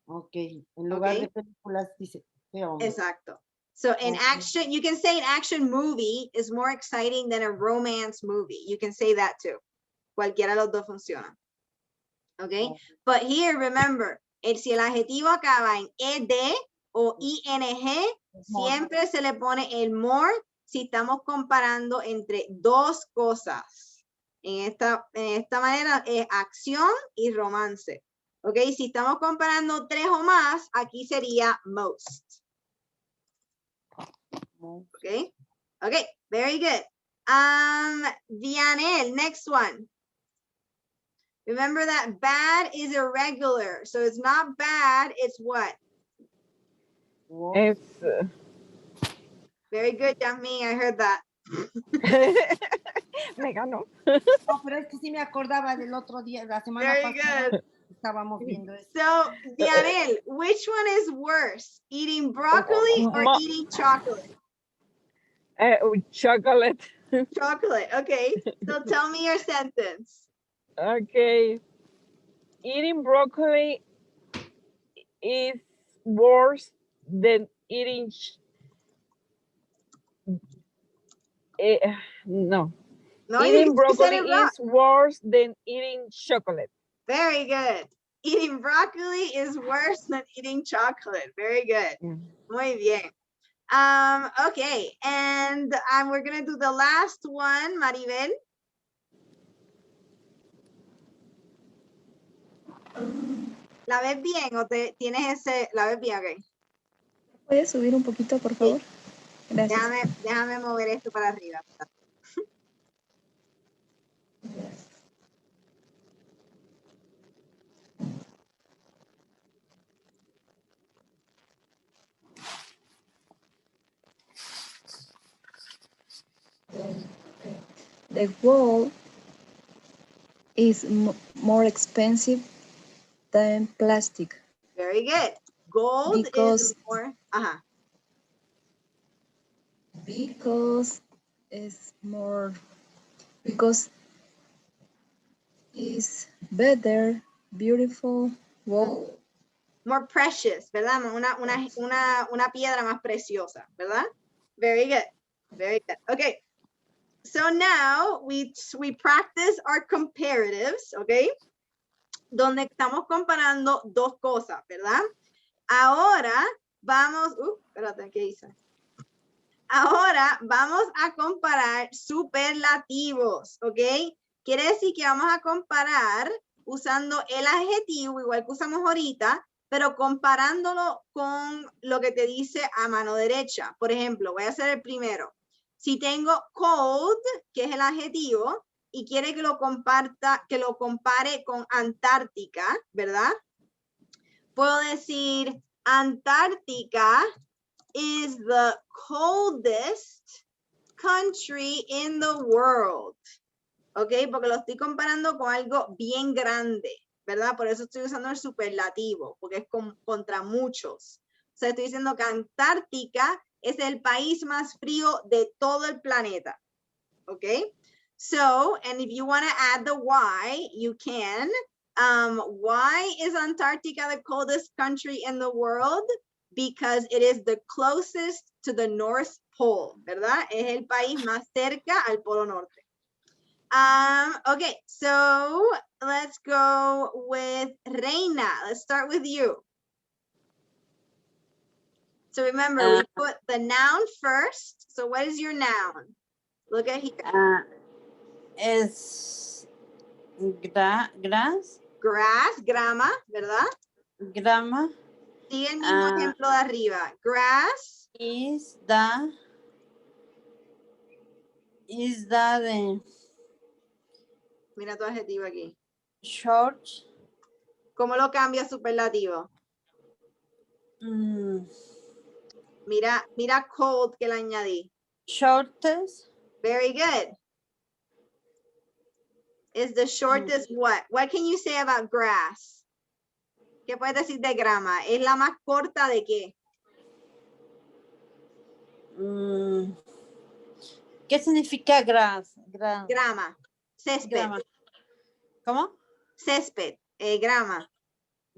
Ok. En lugar de películas dice film. Exacto. So an action, you can say an action movie is more exciting than a romance movie. You can say that too. Cualquiera de los dos funciona. Okay. But here, remember, si el adjetivo acaba en ed o ing, siempre se le pone el more si estamos comparando entre 2 cosas. En esta manera es acción y romance. Ok, si estamos comparando 3 o más, aquí sería most. Okay. Okay, very good. Vianel, next one. Remember that bad is irregular. So it's not bad, it's what? It's Very good, Yasmin, I heard that. me ganó. No, pero es que sí me acordaba del otro día, la semana pasada. Good. Estábamos viendo eso. So, Vianel, which one is worse? Eating broccoli or eating chocolate? Chocolate. Chocolate, okay. So tell me your sentence. Okay. Eating broccoli is worse than eating no. No, Eating you said broccoli it wrong. is worse than eating chocolate. Very good. Eating broccoli is worse than eating chocolate. Very good. Muy bien. Okay, and we're gonna do the last one, Maribel. ¿La ves bien o tienes ese? ¿La ves bien? Ok. ¿Puedes subir un poquito, por favor? Gracias. Déjame mover esto para arriba. The gold is more expensive than plastic. Very good. Gold is more. Because it's more. Because it's better, beautiful, gold. More precious, ¿verdad? Una piedra más preciosa, ¿verdad? Very good. Very good. Okay. So now we practice our comparatives, okay? Donde estamos comparando dos cosas, ¿verdad? Ahora vamos, espérate, ¿qué hice? Ahora vamos a comparar superlativos, ¿ok? Quiere decir que vamos a comparar usando el adjetivo, igual que usamos ahorita, pero comparándolo con lo que te dice a mano derecha. Por ejemplo, voy a hacer el primero. Si tengo cold, que es el adjetivo, y quiere que lo compare con Antártica, ¿verdad? Puedo decir Antártica is the coldest country in the world. ¿Ok? Porque lo estoy comparando con algo bien grande, ¿verdad? Por eso estoy usando el superlativo, porque es contra muchos. O sea, estoy diciendo que Antártica es el país más frío de todo el planeta. ¿Ok? So, and if you want to add the why, you can. Why is Antarctica the coldest country in the world? Because it is the closest to the North Pole, ¿verdad? Es el país más cerca al Polo Norte. Okay, so let's go with Reina. Let's start with you. So remember, we put the noun first. So what is your noun? Look at here. Es grass. Grass, grama, ¿verdad? Grama. Sigue el mismo ejemplo de arriba. Grass. Is the de... Mira tu adjetivo aquí. Short. ¿Cómo lo cambia superlativo? Mira cold que le añadí. Shortest. Very good. Is the shortest what? What can you say about grass? ¿Qué puedes decir de grama? ¿Es la más corta de qué? ¿Qué significa grass? Grama. Césped. Grama. ¿Cómo? Césped. Grama.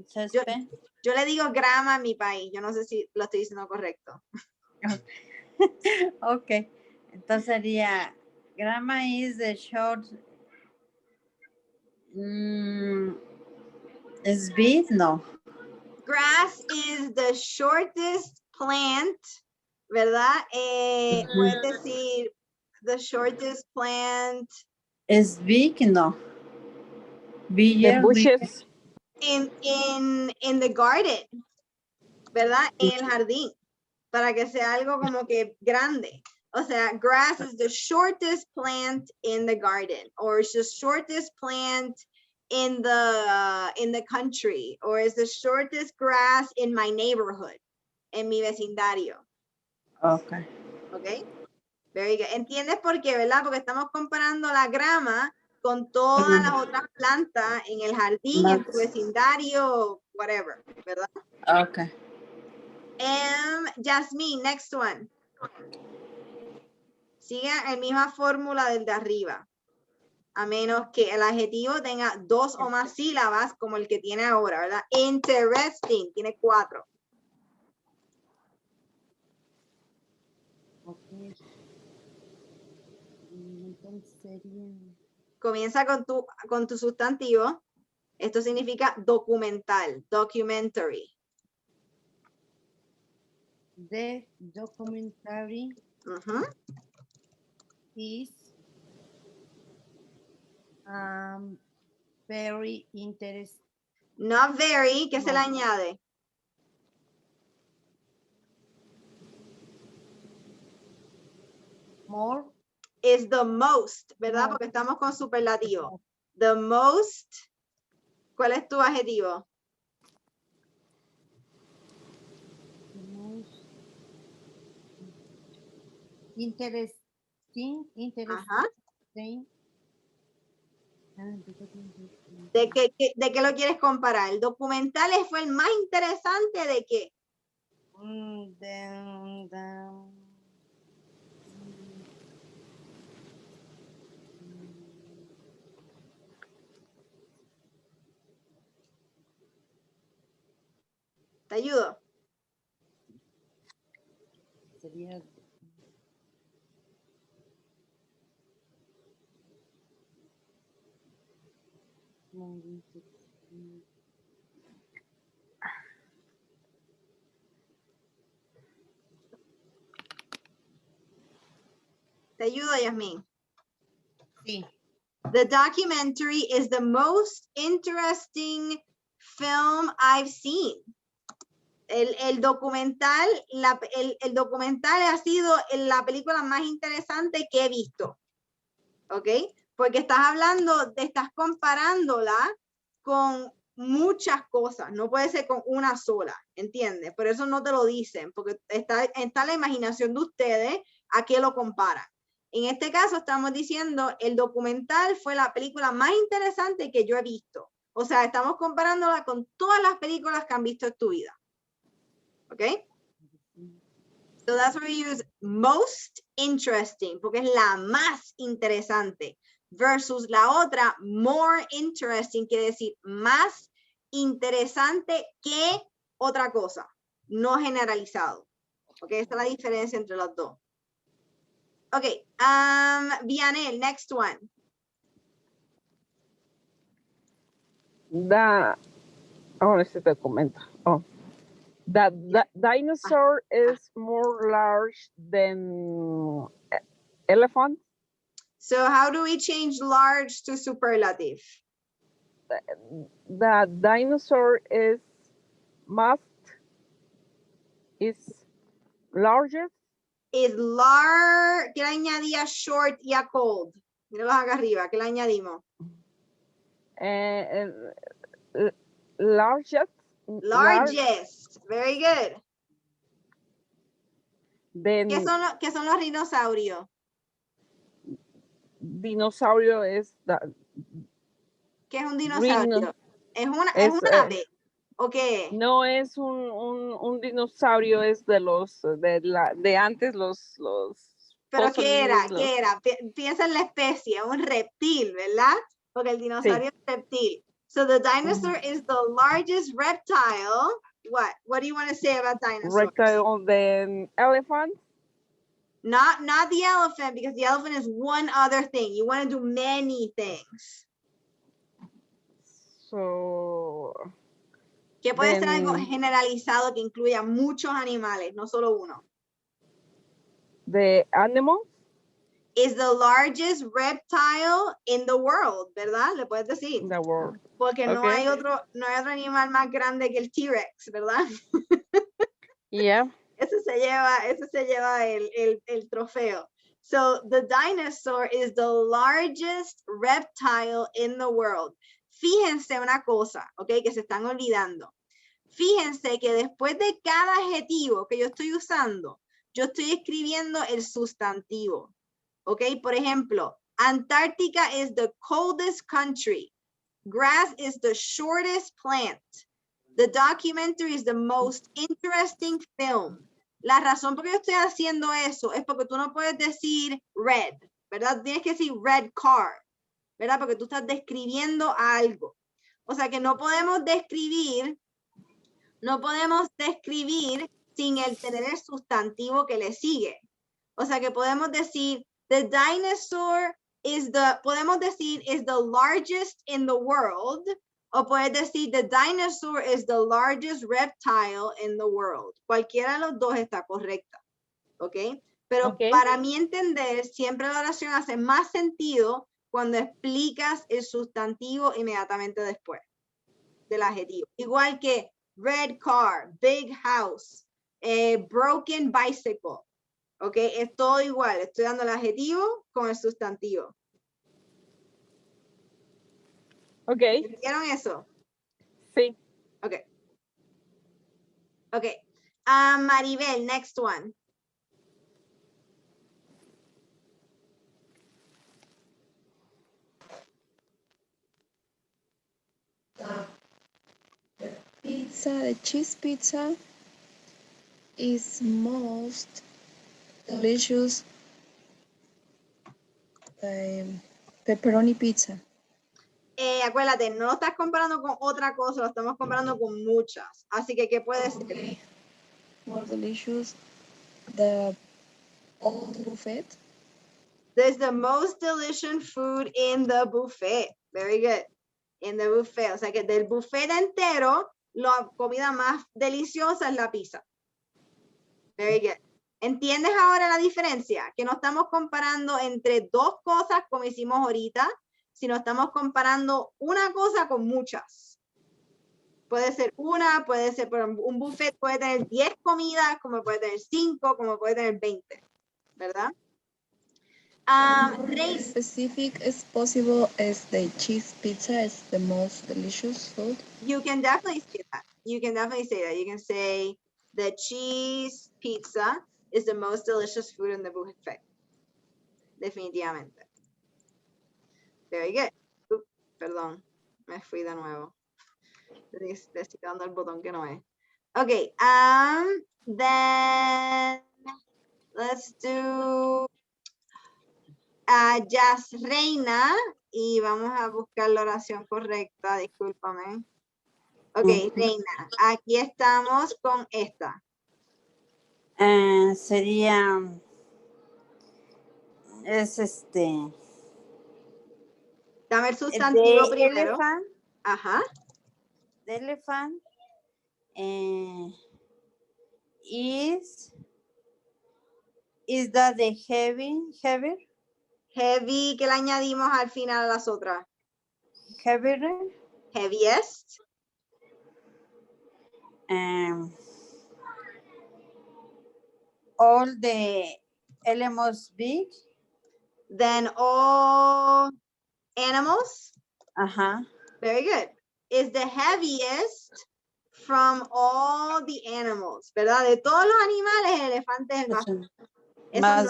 Césped. Yo le digo grama a mi país. Yo no sé si lo estoy diciendo correcto. Ok. Entonces sería grama is the short. ¿Es big? No. Grass is the shortest plant, ¿verdad? Puedes decir the shortest plant. ¿Es big? No. Bigger, The bushes. In the garden, ¿verdad? En el jardín, para que sea algo como que grande. O sea, grass is the shortest plant in the garden, or it's the shortest plant in the country, or is the shortest grass in my neighborhood, en mi vecindario. Okay. Okay. Very good. ¿Entiendes por qué, verdad? Porque estamos comparando la grama con todas las otras plantas en el jardín, en tu vecindario, whatever, ¿verdad? Okay. Jasmine, next one. Sigue la misma fórmula del de arriba. a menos que el adjetivo tenga 2 o más sílabas, como el que tiene ahora, ¿verdad? Interesting, tiene 4. Ok. Entonces sería Comienza con tu sustantivo. Esto significa documental, documentary. the documentary is very interesting. Not very, ¿qué se le añade? More. Is the most, ¿verdad? Porque estamos con superlativo. The most, ¿cuál es tu adjetivo? The most interesting. Ajá. ¿De ¿De qué lo quieres comparar? ¿El documental fue el más interesante de qué? ¿Te ayudo? Sería ¿Te ayudo, Yasmin? Sí. The documentary is the most interesting film I've seen. El documental, el documental ha sido la película más interesante que he visto. ¿Ok? Porque estás comparándola con muchas cosas. No puede ser con una sola, ¿entiendes? Por eso no te lo dicen, porque está la imaginación de ustedes a qué lo comparan. En este caso estamos diciendo, el documental fue la película más interesante que yo he visto. O sea, estamos comparándola con todas las películas que han visto en tu vida. ¿Ok? So that's where we use most interesting, porque es la más interesante, versus la otra, more interesting, quiere decir más interesante que otra cosa, no generalizado. Ok, esta es la diferencia entre los dos. Ok, Vianel, next one. Este documento. The dinosaur is more large than elephant. So how do we change large to superlative? The dinosaur is largest. Is large, ¿qué le añadía short y a cold? Míralos acá arriba, ¿qué le añadimos? Largest. Largest, very good. Then, ¿Qué son los dinosaurios? Dinosaurio es ¿Qué es un dinosaurio? ¿Es una ave? ¿O qué? No es un dinosaurio, es de antes los ¿Pero qué era? fósiles, ¿Qué era? Piensa en la especie, un reptil, ¿verdad? porque el dinosaurio es reptil. So the dinosaur is the largest reptile. What? What do you want to say about dinosaurs? Reptile than elephant. Not the elephant, because the elephant is one other thing. You want to do many things. So, Que puede ser algo generalizado que incluya muchos animales, no solo uno. The animal is the largest reptile in the world, ¿verdad? Le puedes decir. The world. Porque no hay otro animal más grande que el T-Rex, ¿verdad? Yeah. Ese se lleva el trofeo. So the dinosaur is the largest reptile in the world. Fíjense una cosa, ¿ok? Que se están olvidando. Fíjense que después de cada adjetivo que yo estoy usando, yo estoy escribiendo el sustantivo. ¿Ok? Por ejemplo, Antarctica is the coldest country. Grass is the shortest plant. The documentary is the most interesting film. La razón por qué yo estoy haciendo eso es porque tú no puedes decir red, ¿verdad? Tienes que decir red car. ¿verdad? Porque tú estás describiendo algo. O sea que no podemos describir sin el tener el sustantivo que le sigue. O sea que podemos decir, the dinosaur is the largest in the world. O puedes decir, the dinosaur is the largest reptile in the world. Cualquiera de los dos está correcta. ¿Ok? Pero para mí entender, siempre la oración hace más sentido cuando explicas el sustantivo inmediatamente después del adjetivo. Igual que red car, big house, broken bicycle. ¿Ok? Es todo igual. Estoy dando el adjetivo con el sustantivo. Ok. ¿Entendieron eso? Sí. Ok. Ok. Maribel, next one. Pizza, the cheese pizza is most delicious pepperoni pizza. Acuérdate, no lo estás comparando con otra cosa, lo estamos comparando con muchas. Así que, ¿qué puede ser? More delicious the old buffet. There's the most delicious food in the buffet. Very good. In the buffet. O sea que del buffet entero, la comida más deliciosa es la pizza. Very good. ¿Entiendes ahora la diferencia? Que no estamos comparando entre dos cosas como hicimos ahorita, sino estamos comparando una cosa con muchas. Puede ser una, puede ser, por un buffet puede tener 10 comidas, como puede tener 5, como puede tener 20. ¿Verdad? Specific as possible as the cheese pizza is the most delicious food. You can definitely say that. You can definitely say that. You can say the cheese pizza is the most delicious food in the buffet. Definitivamente. Very good. Perdón, me fui de nuevo. Le estoy dando el botón que no es. Okay, then let's do Jazz Reina y vamos a buscar la oración correcta, discúlpame. Ok, Reina, aquí estamos con esta. Sería, Dame el sustantivo primero. Elephant. Ajá. The elephant is that the heavier? Heavy, que le añadimos al final a las otras. Heavier. Heaviest. All the animals big. Then all animals. Very good. Is the heaviest from all the animals, ¿verdad? De todos los animales, el elefante es el más.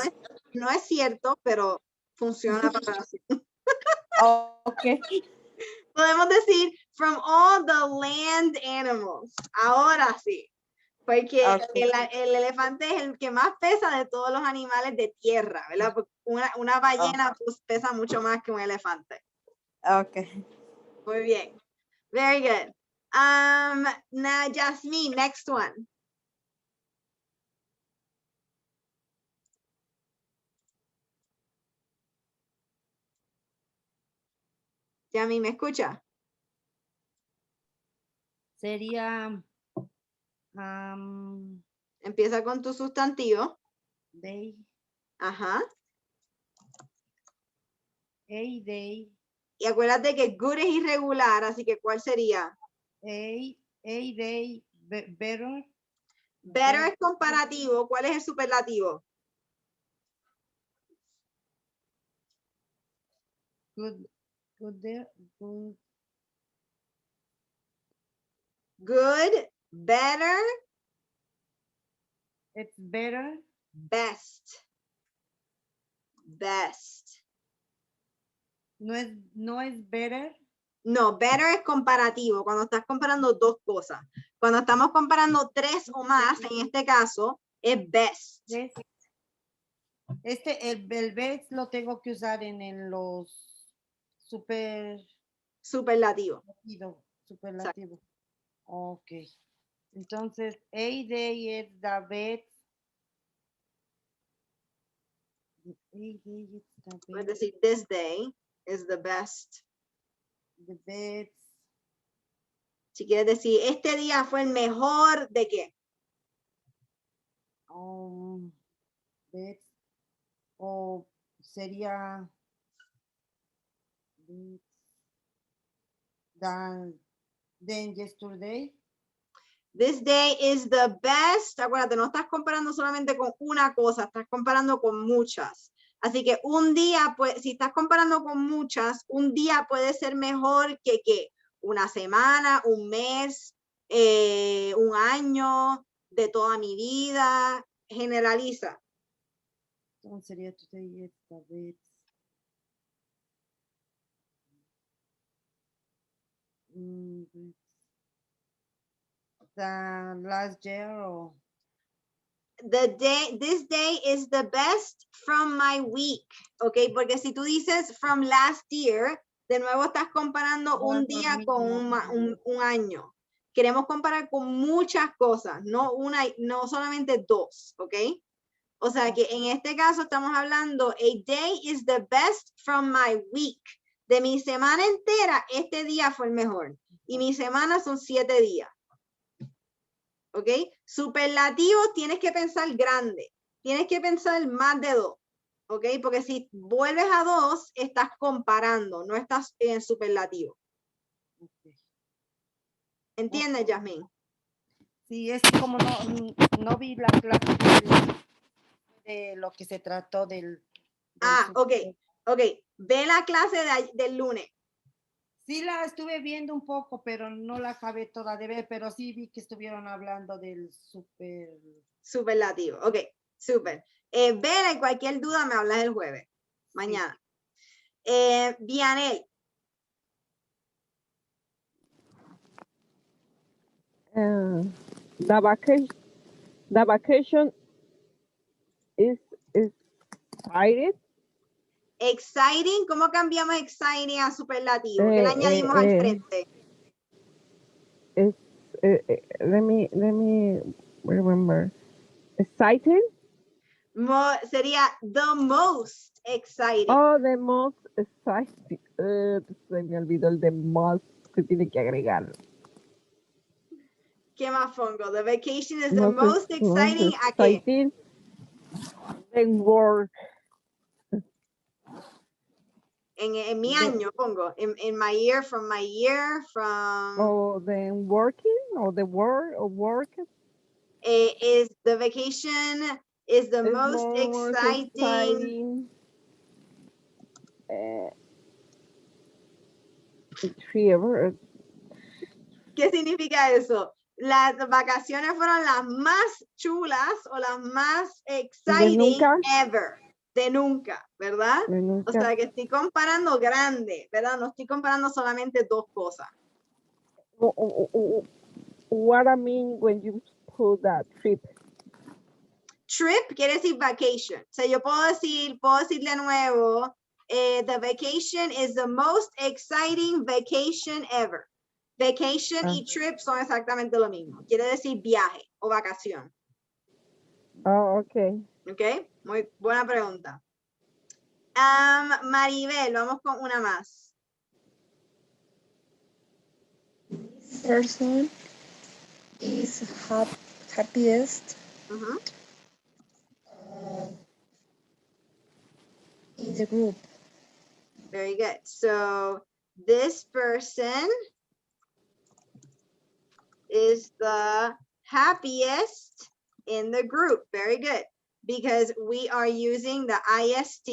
Eso no es cierto, pero funciona para así. Okay. Podemos decir from all the land animals. Ahora sí. Porque el elefante es el que más pesa de todos los animales de tierra, ¿verdad? Porque una ballena pues, pesa mucho más que un elefante. Okay. Muy bien. Very good. Now, Jasmine, next one. Yami, ¿me escucha? Sería empieza con tu sustantivo. They. Ajá. They. Y acuérdate que good es irregular, así que ¿cuál sería? They, better. Better es comparativo. ¿Cuál es el superlativo? Good. Good, better. It's better. Best. Best. No es better. No, better es comparativo, cuando estás comparando dos cosas. Cuando estamos comparando tres o más, en este caso, es best. El best lo tengo que usar en los Superlativo. Superlativo. Ok. Entonces, a day is the best. Puedes decir, this day is the best. The best. Si quieres decir, este día fue el mejor de qué. Best. O sería than yesterday. This day is the best. Acuérdate, no estás comparando solamente con una cosa, estás comparando con muchas. Así que un día, pues, si estás comparando con muchas, un día puede ser mejor que ¿qué? Una semana, un mes, un año, de toda mi vida. Generaliza. Entonces sería today is the best. The last year or This day is the best from my week, ¿ok? Porque si tú dices from last year, de nuevo estás comparando un día con un año. Queremos comparar con muchas cosas, no solamente dos, ¿ok? O sea que en este caso estamos hablando, a day is the best from my week. De mi semana entera, este día fue el mejor. Y mi semana son 7 días. ¿Ok? Superlativos tienes que pensar grande. Tienes que pensar más de 2. ¿Ok? Porque si vuelves a 2, estás comparando, no estás en superlativo. ¿Entiendes, Yasmin? sí, es que como no vi la clase de lo que se trató del ok. Ve la clase del lunes. Sí, la estuve viendo un poco, pero no la acabé toda de ver, pero sí vi que estuvieron hablando del superlativo. Ok, super. Vela, y cualquier duda me hablas el jueves. Mañana. Vianel. The vacation is excited. Exciting, ¿cómo cambiamos exciting a superlativo? ¿Qué le añadimos al frente? Let me remember. Exciting. Sería the most exciting. Oh, the most exciting. Se me olvidó el the most que tiene que agregar. ¿Qué más pongo? The vacation is the most exciting. ¿A qué? Than work. En mi año pongo. In my year, from my year, from. Oh, then working or the work or work. Is the vacation is the most exciting. ¿Qué significa eso? Las vacaciones fueron las más chulas o las más exciting ever. De nunca, ¿verdad? De nunca. O sea que estoy comparando grande, ¿verdad? No estoy comparando solamente dos cosas. What I mean when you put that trip. Trip quiere decir vacation. O sea, yo puedo decir de nuevo, the vacation is the most exciting vacation ever. Vacation y trip son exactamente lo mismo. Quiere decir viaje o vacación. Oh, okay. Ok, muy buena pregunta. Maribel, vamos con una más. This person is happiest in the group. Very good. So this person is the happiest in the group. Very good. Because we are using the IST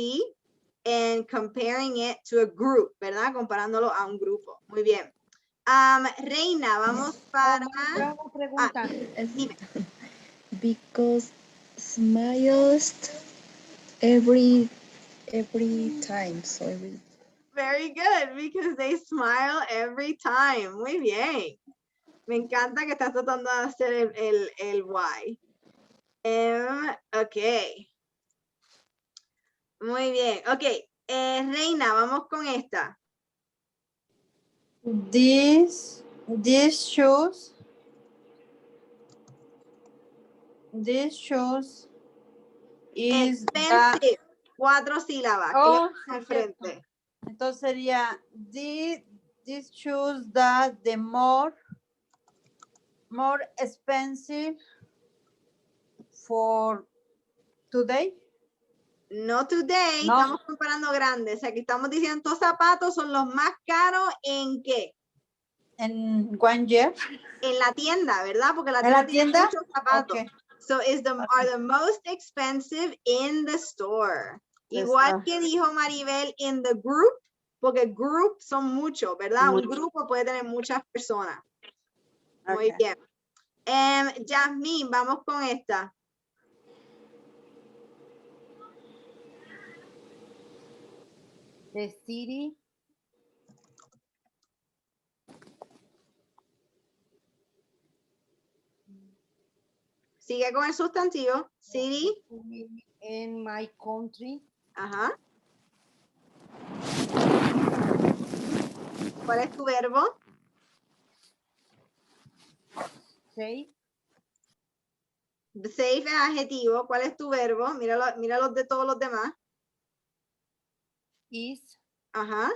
and comparing it to a group, ¿verdad? Comparándolo a un grupo. Muy bien. Reina, vamos para... Dime. Because smiles every time. So Very good, because they smile every time. Muy bien. Me encanta que estás tratando de hacer el why. Ok. Muy bien. Ok. Reina, vamos con esta. These shoes is Expensive. 4 sílabas. ¿Qué le pones al frente? Entonces sería these shoes that the more expensive for today. No today, No. estamos comparando grandes. O sea, que estamos diciendo estos zapatos son los más caros ¿en qué? En one year. En la tienda, ¿verdad? Porque la ¿En la tiene tienda? muchos zapatos. Okay. So are the most expensive in the store. Igual que dijo Maribel, in the group, porque group son muchos, ¿verdad? Un grupo puede tener muchas personas. Muy bien. Jasmine, vamos con esta. The city. Sigue con el sustantivo. City. In my country. Ajá. ¿Cuál es tu verbo? Safe. Safe es adjetivo. ¿Cuál es tu verbo? Mira los de todos los demás. Is. Ajá.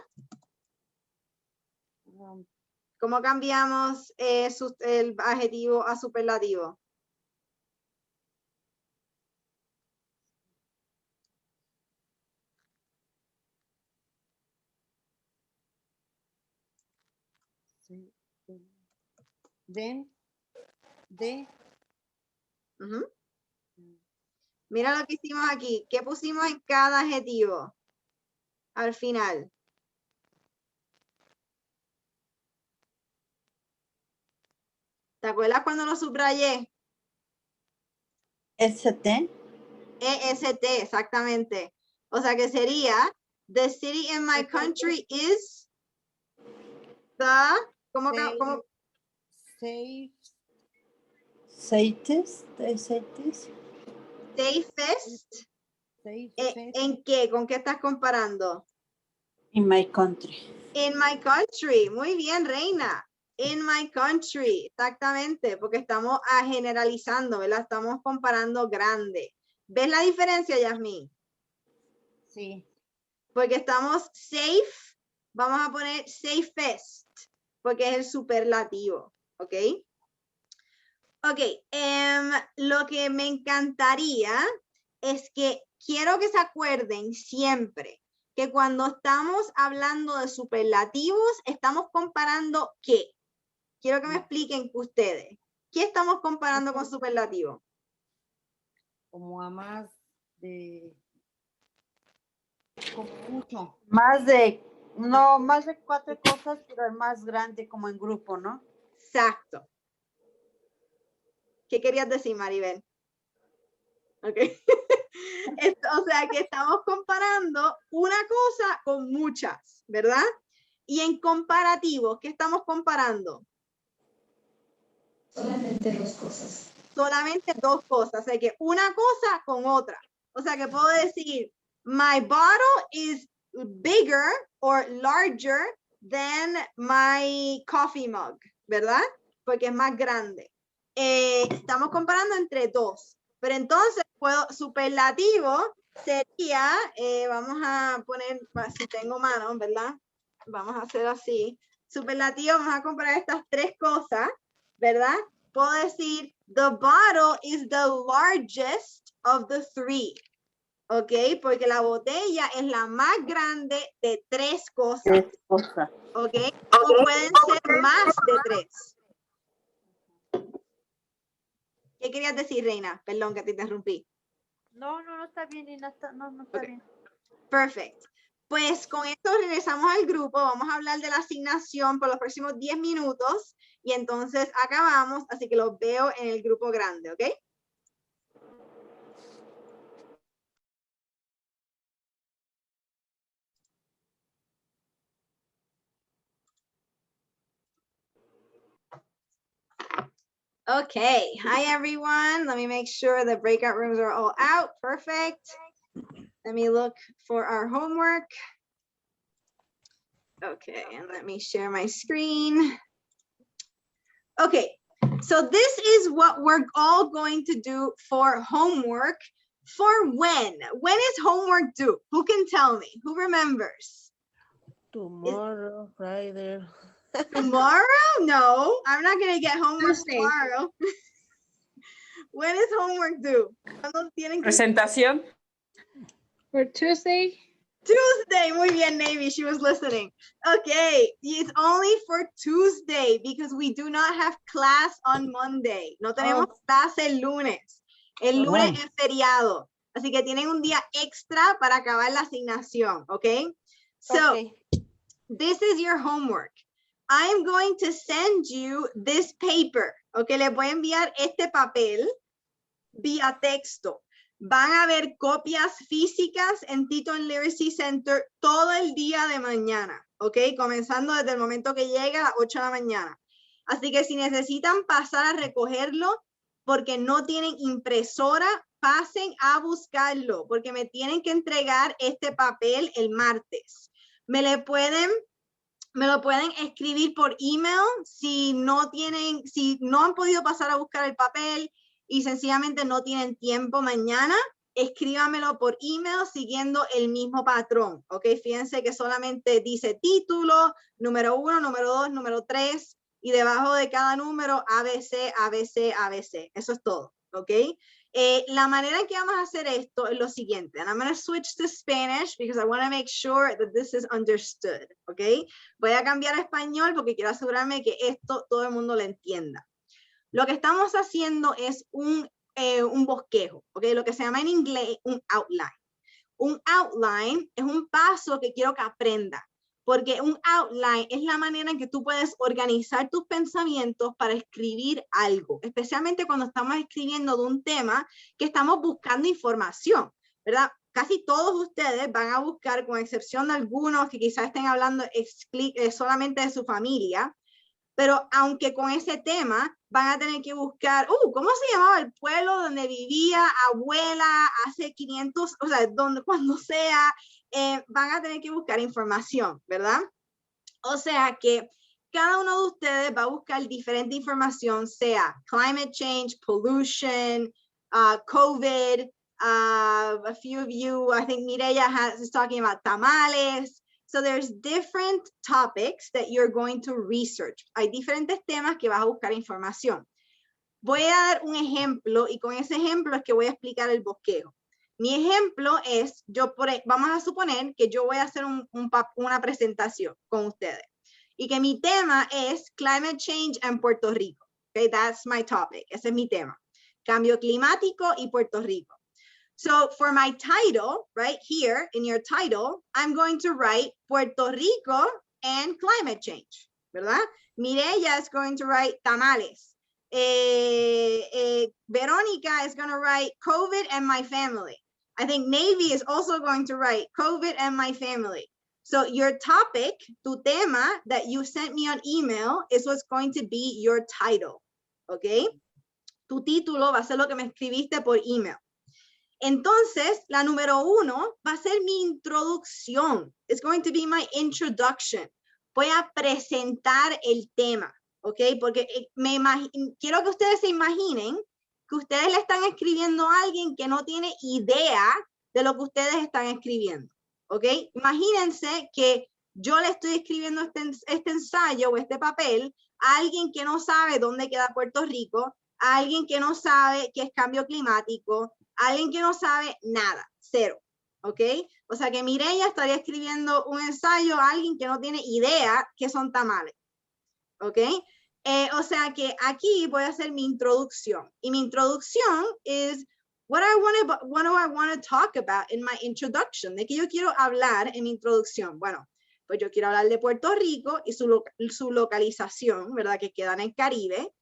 ¿Cómo cambiamos el adjetivo a superlativo? Then. The. Ujú. Mira lo que hicimos aquí. ¿Qué pusimos en cada adjetivo? Al final. ¿Te acuerdas cuando lo subrayé? ST. EST, exactamente. O sea que sería, the city in my country is the, ¿cómo? Safe. Safest. Safest. ¿En qué? ¿Con qué estás comparando? In my country. In my country. Muy bien, Reina. In my country. Exactamente, porque estamos generalizando, ¿verdad? Estamos comparando grande. ¿Ves la diferencia, Yasmín? Sí. Porque estamos safe, vamos a poner safest, porque es el superlativo, ¿ok? Ok, lo que me encantaría es que quiero que se acuerden siempre que cuando estamos hablando de superlativos, estamos comparando ¿qué? Quiero que me expliquen ustedes. ¿Qué estamos comparando con superlativo? Como a más de... Como mucho. Más de 4 cosas, pero el más grande como en grupo, ¿no? Exacto. ¿Qué querías decir, Maribel? Ok. O sea que estamos comparando una cosa con muchas, ¿verdad? Y en comparativos, ¿qué estamos comparando? Solamente 2 cosas. Solamente 2 cosas. O sea que una cosa con otra. O sea que puedo decir, my bottle is bigger or larger than my coffee mug, ¿verdad? Porque es más grande. Estamos comparando entre 2. Pero entonces, superlativo sería, vamos a poner, si tengo mano, ¿verdad? Vamos a hacer así. Superlativo, vamos a comparar estas 3 cosas, ¿verdad? Puedo decir, the bottle is the largest of the 3. ¿Ok? Porque la botella es la más grande de 3 cosas. ¿Ok? O pueden ser más de 3. ¿Qué querías decir, Reina? Perdón que te interrumpí. No, está bien, Nina, no está bien. Perfecto. Pues con esto regresamos al grupo. Vamos a hablar de la asignación por los próximos 10 minutos y entonces acabamos, así que los veo en el grupo grande, ¿ok? Okay, hi everyone. Let me make sure the breakout rooms are all out. Perfect. Let me look for our homework. Okay, and let me share my screen. Okay, so this is what we're all going to do for homework. For when? When is homework due? Who can tell me? Who remembers? Tomorrow, Friday. Tomorrow? No, I'm not going to get homework Tuesday. tomorrow. When is homework due? ¿Cuándo tienen que- Presentación. For Tuesday. Tuesday. Muy bien, Navy. She was listening. Okay, it's only for Tuesday because we do not have class on Monday. No tenemos clase el lunes. El lunes es feriado. Así que tienen un día extra para acabar la asignación, okay? So, this is your homework. I'm going to send you this paper. Okay, les voy a enviar este papel vía texto. Van a ver copias físicas en Tito and Literacy Center todo el día de mañana, ¿ok? Comenzando desde el momento que llega a las 8 de la mañana. Así que si necesitan pasar a recogerlo porque no tienen impresora, pasen a buscarlo porque me tienen que entregar este papel el martes. Me lo pueden escribir por email si no han podido pasar a buscar el papel y sencillamente no tienen tiempo mañana, escríbamelo por email siguiendo el mismo patrón, ¿ok? Fíjense que solamente dice título, número 1, número 2, número 3 y debajo de cada número ABC, ABC, ABC. Eso es todo, ¿ok? La manera en que vamos a hacer esto es lo siguiente. And I'm going to switch to Spanish because I want to make sure that this is understood, ¿ok? Voy a cambiar a español porque quiero asegurarme que esto todo el mundo lo entienda. Lo que estamos haciendo es un bosquejo, ¿ok? Lo que se llama en inglés un outline. Un outline es un paso que quiero que aprenda, porque un outline es la manera en que tú puedes organizar tus pensamientos para escribir algo, especialmente cuando estamos escribiendo de un tema que estamos buscando información, ¿verdad? Casi todos ustedes van a buscar, con excepción de algunos que quizás estén hablando solamente de su familia, pero aunque con ese tema van a tener que buscar, ¿cómo se llamaba el pueblo donde vivía abuela hace 500, o sea, cuando sea, van a tener que buscar información, ¿verdad? O sea que cada uno de ustedes va a buscar diferente información, sea climate change, pollution, COVID, a few of you, I think Mireya is talking about tamales. So there's different topics that you're going to research. Hay diferentes temas que vas a buscar información. Voy a dar un ejemplo y con ese ejemplo es que voy a explicar el bosquejo. Mi ejemplo es, vamos a suponer que yo voy a hacer una presentación con ustedes y que mi tema es Climate Change en Puerto Rico. Okay, that's my topic. Ese es mi tema. Cambio climático y Puerto Rico. So for my title, right here in your title, I'm going to write Puerto Rico and climate change, ¿verdad? Mireya is going to write tamales. Veronica is going to write COVID and my family. I think Navy is also going to write COVID and my family. So your topic, tu tema that you sent me on email is what's going to be your title, okay? Tu título va a ser lo que me escribiste por email. Entonces, la número 1 va a ser mi introducción. It's going to be my introduction. Voy a presentar el tema, ¿ok? Porque quiero que ustedes se imaginen que ustedes le están escribiendo a alguien que no tiene idea de lo que ustedes están escribiendo, ¿ok? Imagínense que yo le estoy escribiendo este ensayo o este papel a alguien que no sabe dónde queda Puerto Rico, a alguien que no sabe qué es cambio climático, alguien que no sabe nada, cero, ¿ok? O sea que Mireya estaría escribiendo un ensayo a alguien que no tiene idea qué son tamales, ¿ok? O sea que aquí voy a hacer mi introducción. Y mi introducción es what do I want to talk about in my introduction? ¿De qué yo quiero hablar en mi introducción? Bueno, pues yo quiero hablar de Puerto Rico y su localización, ¿verdad? Que queda en el Caribe.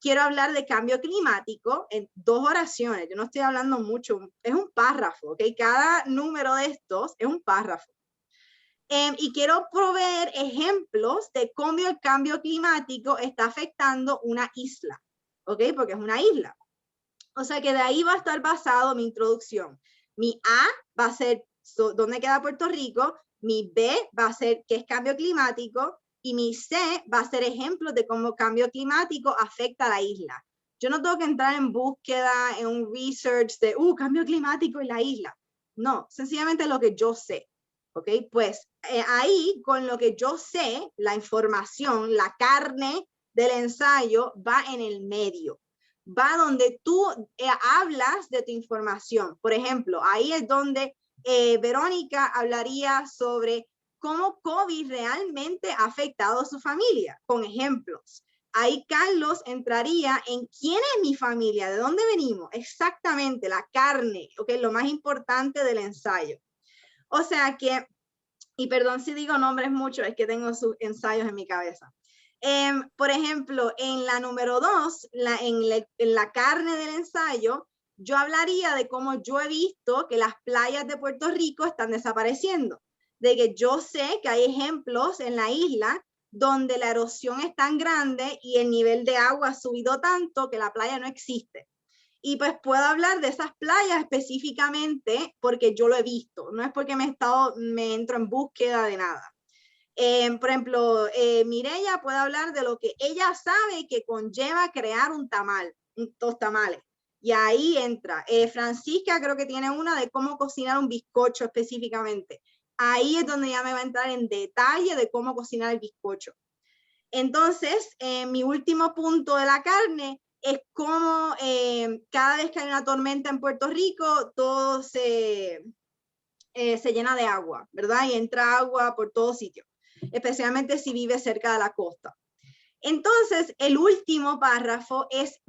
Quiero hablar de cambio climático en 2 oraciones. Yo no estoy hablando mucho. Es un párrafo, ¿ok? Cada número de estos es un párrafo. Y quiero proveer ejemplos de cómo el cambio climático está afectando una isla, ¿ok? Porque es una isla. O sea que de ahí va a estar basado mi introducción. Mi A va a ser ¿dónde queda Puerto Rico? Mi B va a ser qué es cambio climático y mi C va a ser ejemplos de cómo cambio climático afecta a la isla. Yo no tengo que entrar en búsqueda, en un research de, cambio climático en la isla. No, sencillamente lo que yo sé. ¿Ok? Pues ahí, con lo que yo sé, la información, la carne del ensayo va en el medio. Va donde tú hablas de tu información. Por ejemplo, ahí es donde Verónica hablaría sobre cómo COVID realmente ha afectado a su familia, con ejemplos. Ahí Carlos entraría en quién es mi familia, de dónde venimos, exactamente, la carne, ¿ok? Lo más importante del ensayo. O sea que, y perdón si digo nombres mucho, es que tengo sus ensayos en mi cabeza. Por ejemplo, en la número 2, en la carne del ensayo, yo hablaría de cómo yo he visto que las playas de Puerto Rico están desapareciendo. De que yo sé que hay ejemplos en la isla donde la erosión es tan grande y el nivel de agua ha subido tanto que la playa no existe. Y pues puedo hablar de esas playas específicamente porque yo lo he visto, no es porque me entro en búsqueda de nada. Por ejemplo, Mireya puede hablar de lo que ella sabe que conlleva crear un tamal, dos tamales. Y ahí entra. Francisca creo que tiene una de cómo cocinar un bizcocho específicamente. Ahí es donde ya me va a entrar en detalle de cómo cocinar el bizcocho. Entonces, mi último punto de la carne es cómo cada vez que hay una tormenta en Puerto Rico, todo se llena de agua, ¿verdad? Y entra agua por todo sitio, especialmente si vive cerca de la costa. Entonces, el último párrafo es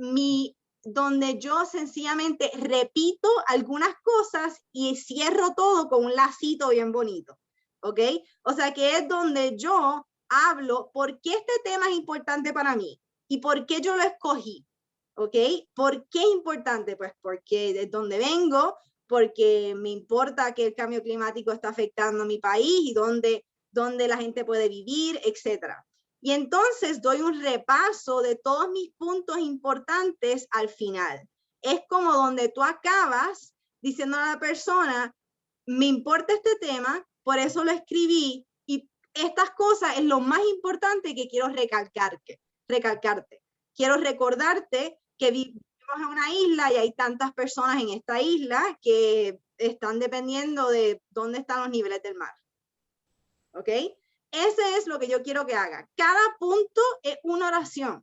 donde yo sencillamente repito algunas cosas y cierro todo con un lacito bien bonito, ¿ok? O sea que es donde yo hablo por qué este tema es importante para mí y por qué yo lo escogí, ¿ok? ¿Por qué es importante? Pues porque de donde vengo, porque me importa que el cambio climático está afectando a mi país y dónde la gente puede vivir, etcétera. Y entonces doy un repaso de todos mis puntos importantes al final. Es como donde tú acabas diciendo a la persona, me importa este tema, por eso lo escribí y estas cosas es lo más importante que quiero recalcarte. Quiero recordarte que vivimos en una isla y hay tantas personas en esta isla que están dependiendo de dónde están los niveles del mar. ¿Ok? Ese es lo que yo quiero que haga. Cada punto es una oración.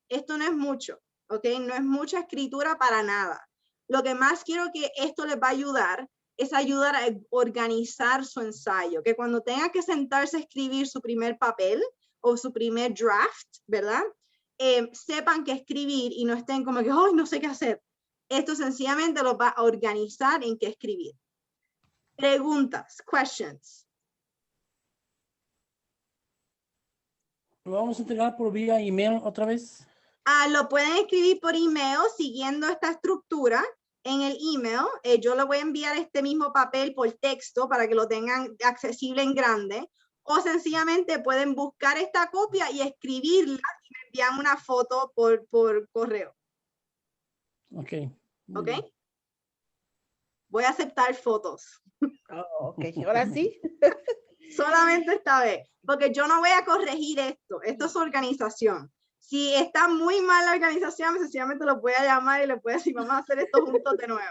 Esto no es mucho, ¿ok? No es mucha escritura para nada. Lo que más quiero que esto les va a ayudar es ayudar a organizar su ensayo, que cuando tenga que sentarse a escribir su primer papel o su primer draft, ¿verdad? Sepan qué escribir y no estén como que, ¡ay, no sé qué hacer! Esto sencillamente los va a organizar en qué escribir. Preguntas, questions. ¿Lo vamos a entregar por vía email otra vez? Lo pueden escribir por email siguiendo esta estructura en el email. Yo le voy a enviar este mismo papel por texto para que lo tengan accesible en grande. O sencillamente pueden buscar esta copia y escribirla y me envían una foto por correo. Ok. ¿Ok? Voy a aceptar fotos. Oh, ok, ahora sí. Solamente esta vez, porque yo no voy a corregir esto. Esto es su organización. Si está muy mal la organización, sencillamente lo voy a llamar y le voy a decir, vamos a hacer esto juntos de nuevo.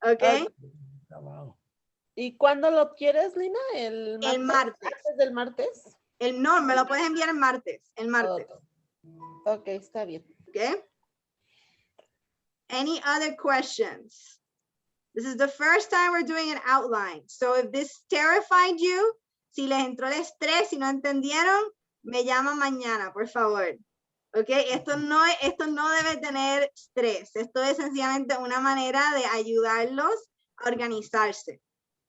¿Ok? ¿Y cuándo lo quieres, Lina? ¿El martes? El martes. ¿Antes del martes? No, me lo puedes enviar el martes. El martes. Ok, está bien. ¿Ok? Any other questions? This is the first time we're doing an outline. So if this terrified you, si les entró el estrés y no entendieron, me llaman mañana, por favor. ¿Ok? Esto no debe tener estrés. Esto es sencillamente una manera de ayudarlos a organizarse.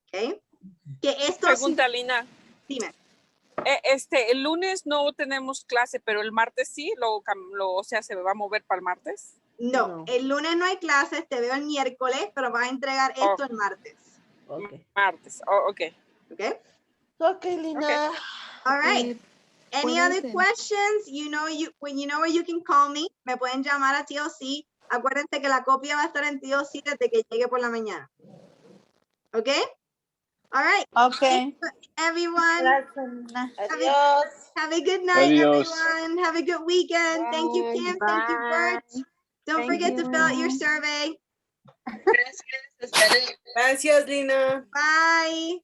¿Ok? Que esto Pregunta, Lina. Dime. El lunes no tenemos clase, pero el martes sí, o sea, ¿se va a mover para el martes? No, el lunes no hay clases, te veo el miércoles, pero vas a entregar esto el martes. Okay. Martes, ok. Okay? Okay, Lina. Okay. All right. Any other questions? You know where you can call me. Me pueden llamar a TLC. Acuérdense que la copia va a estar en TLC desde que llegue por la mañana. ¿Ok? All right. Okay. Everyone. Adiós. Have a good night, Adios. everyone. Have a good weekend. Thank you, Kim. Thank you, Bert. Don't forget to fill out your survey. Gracias, Lina. Bye.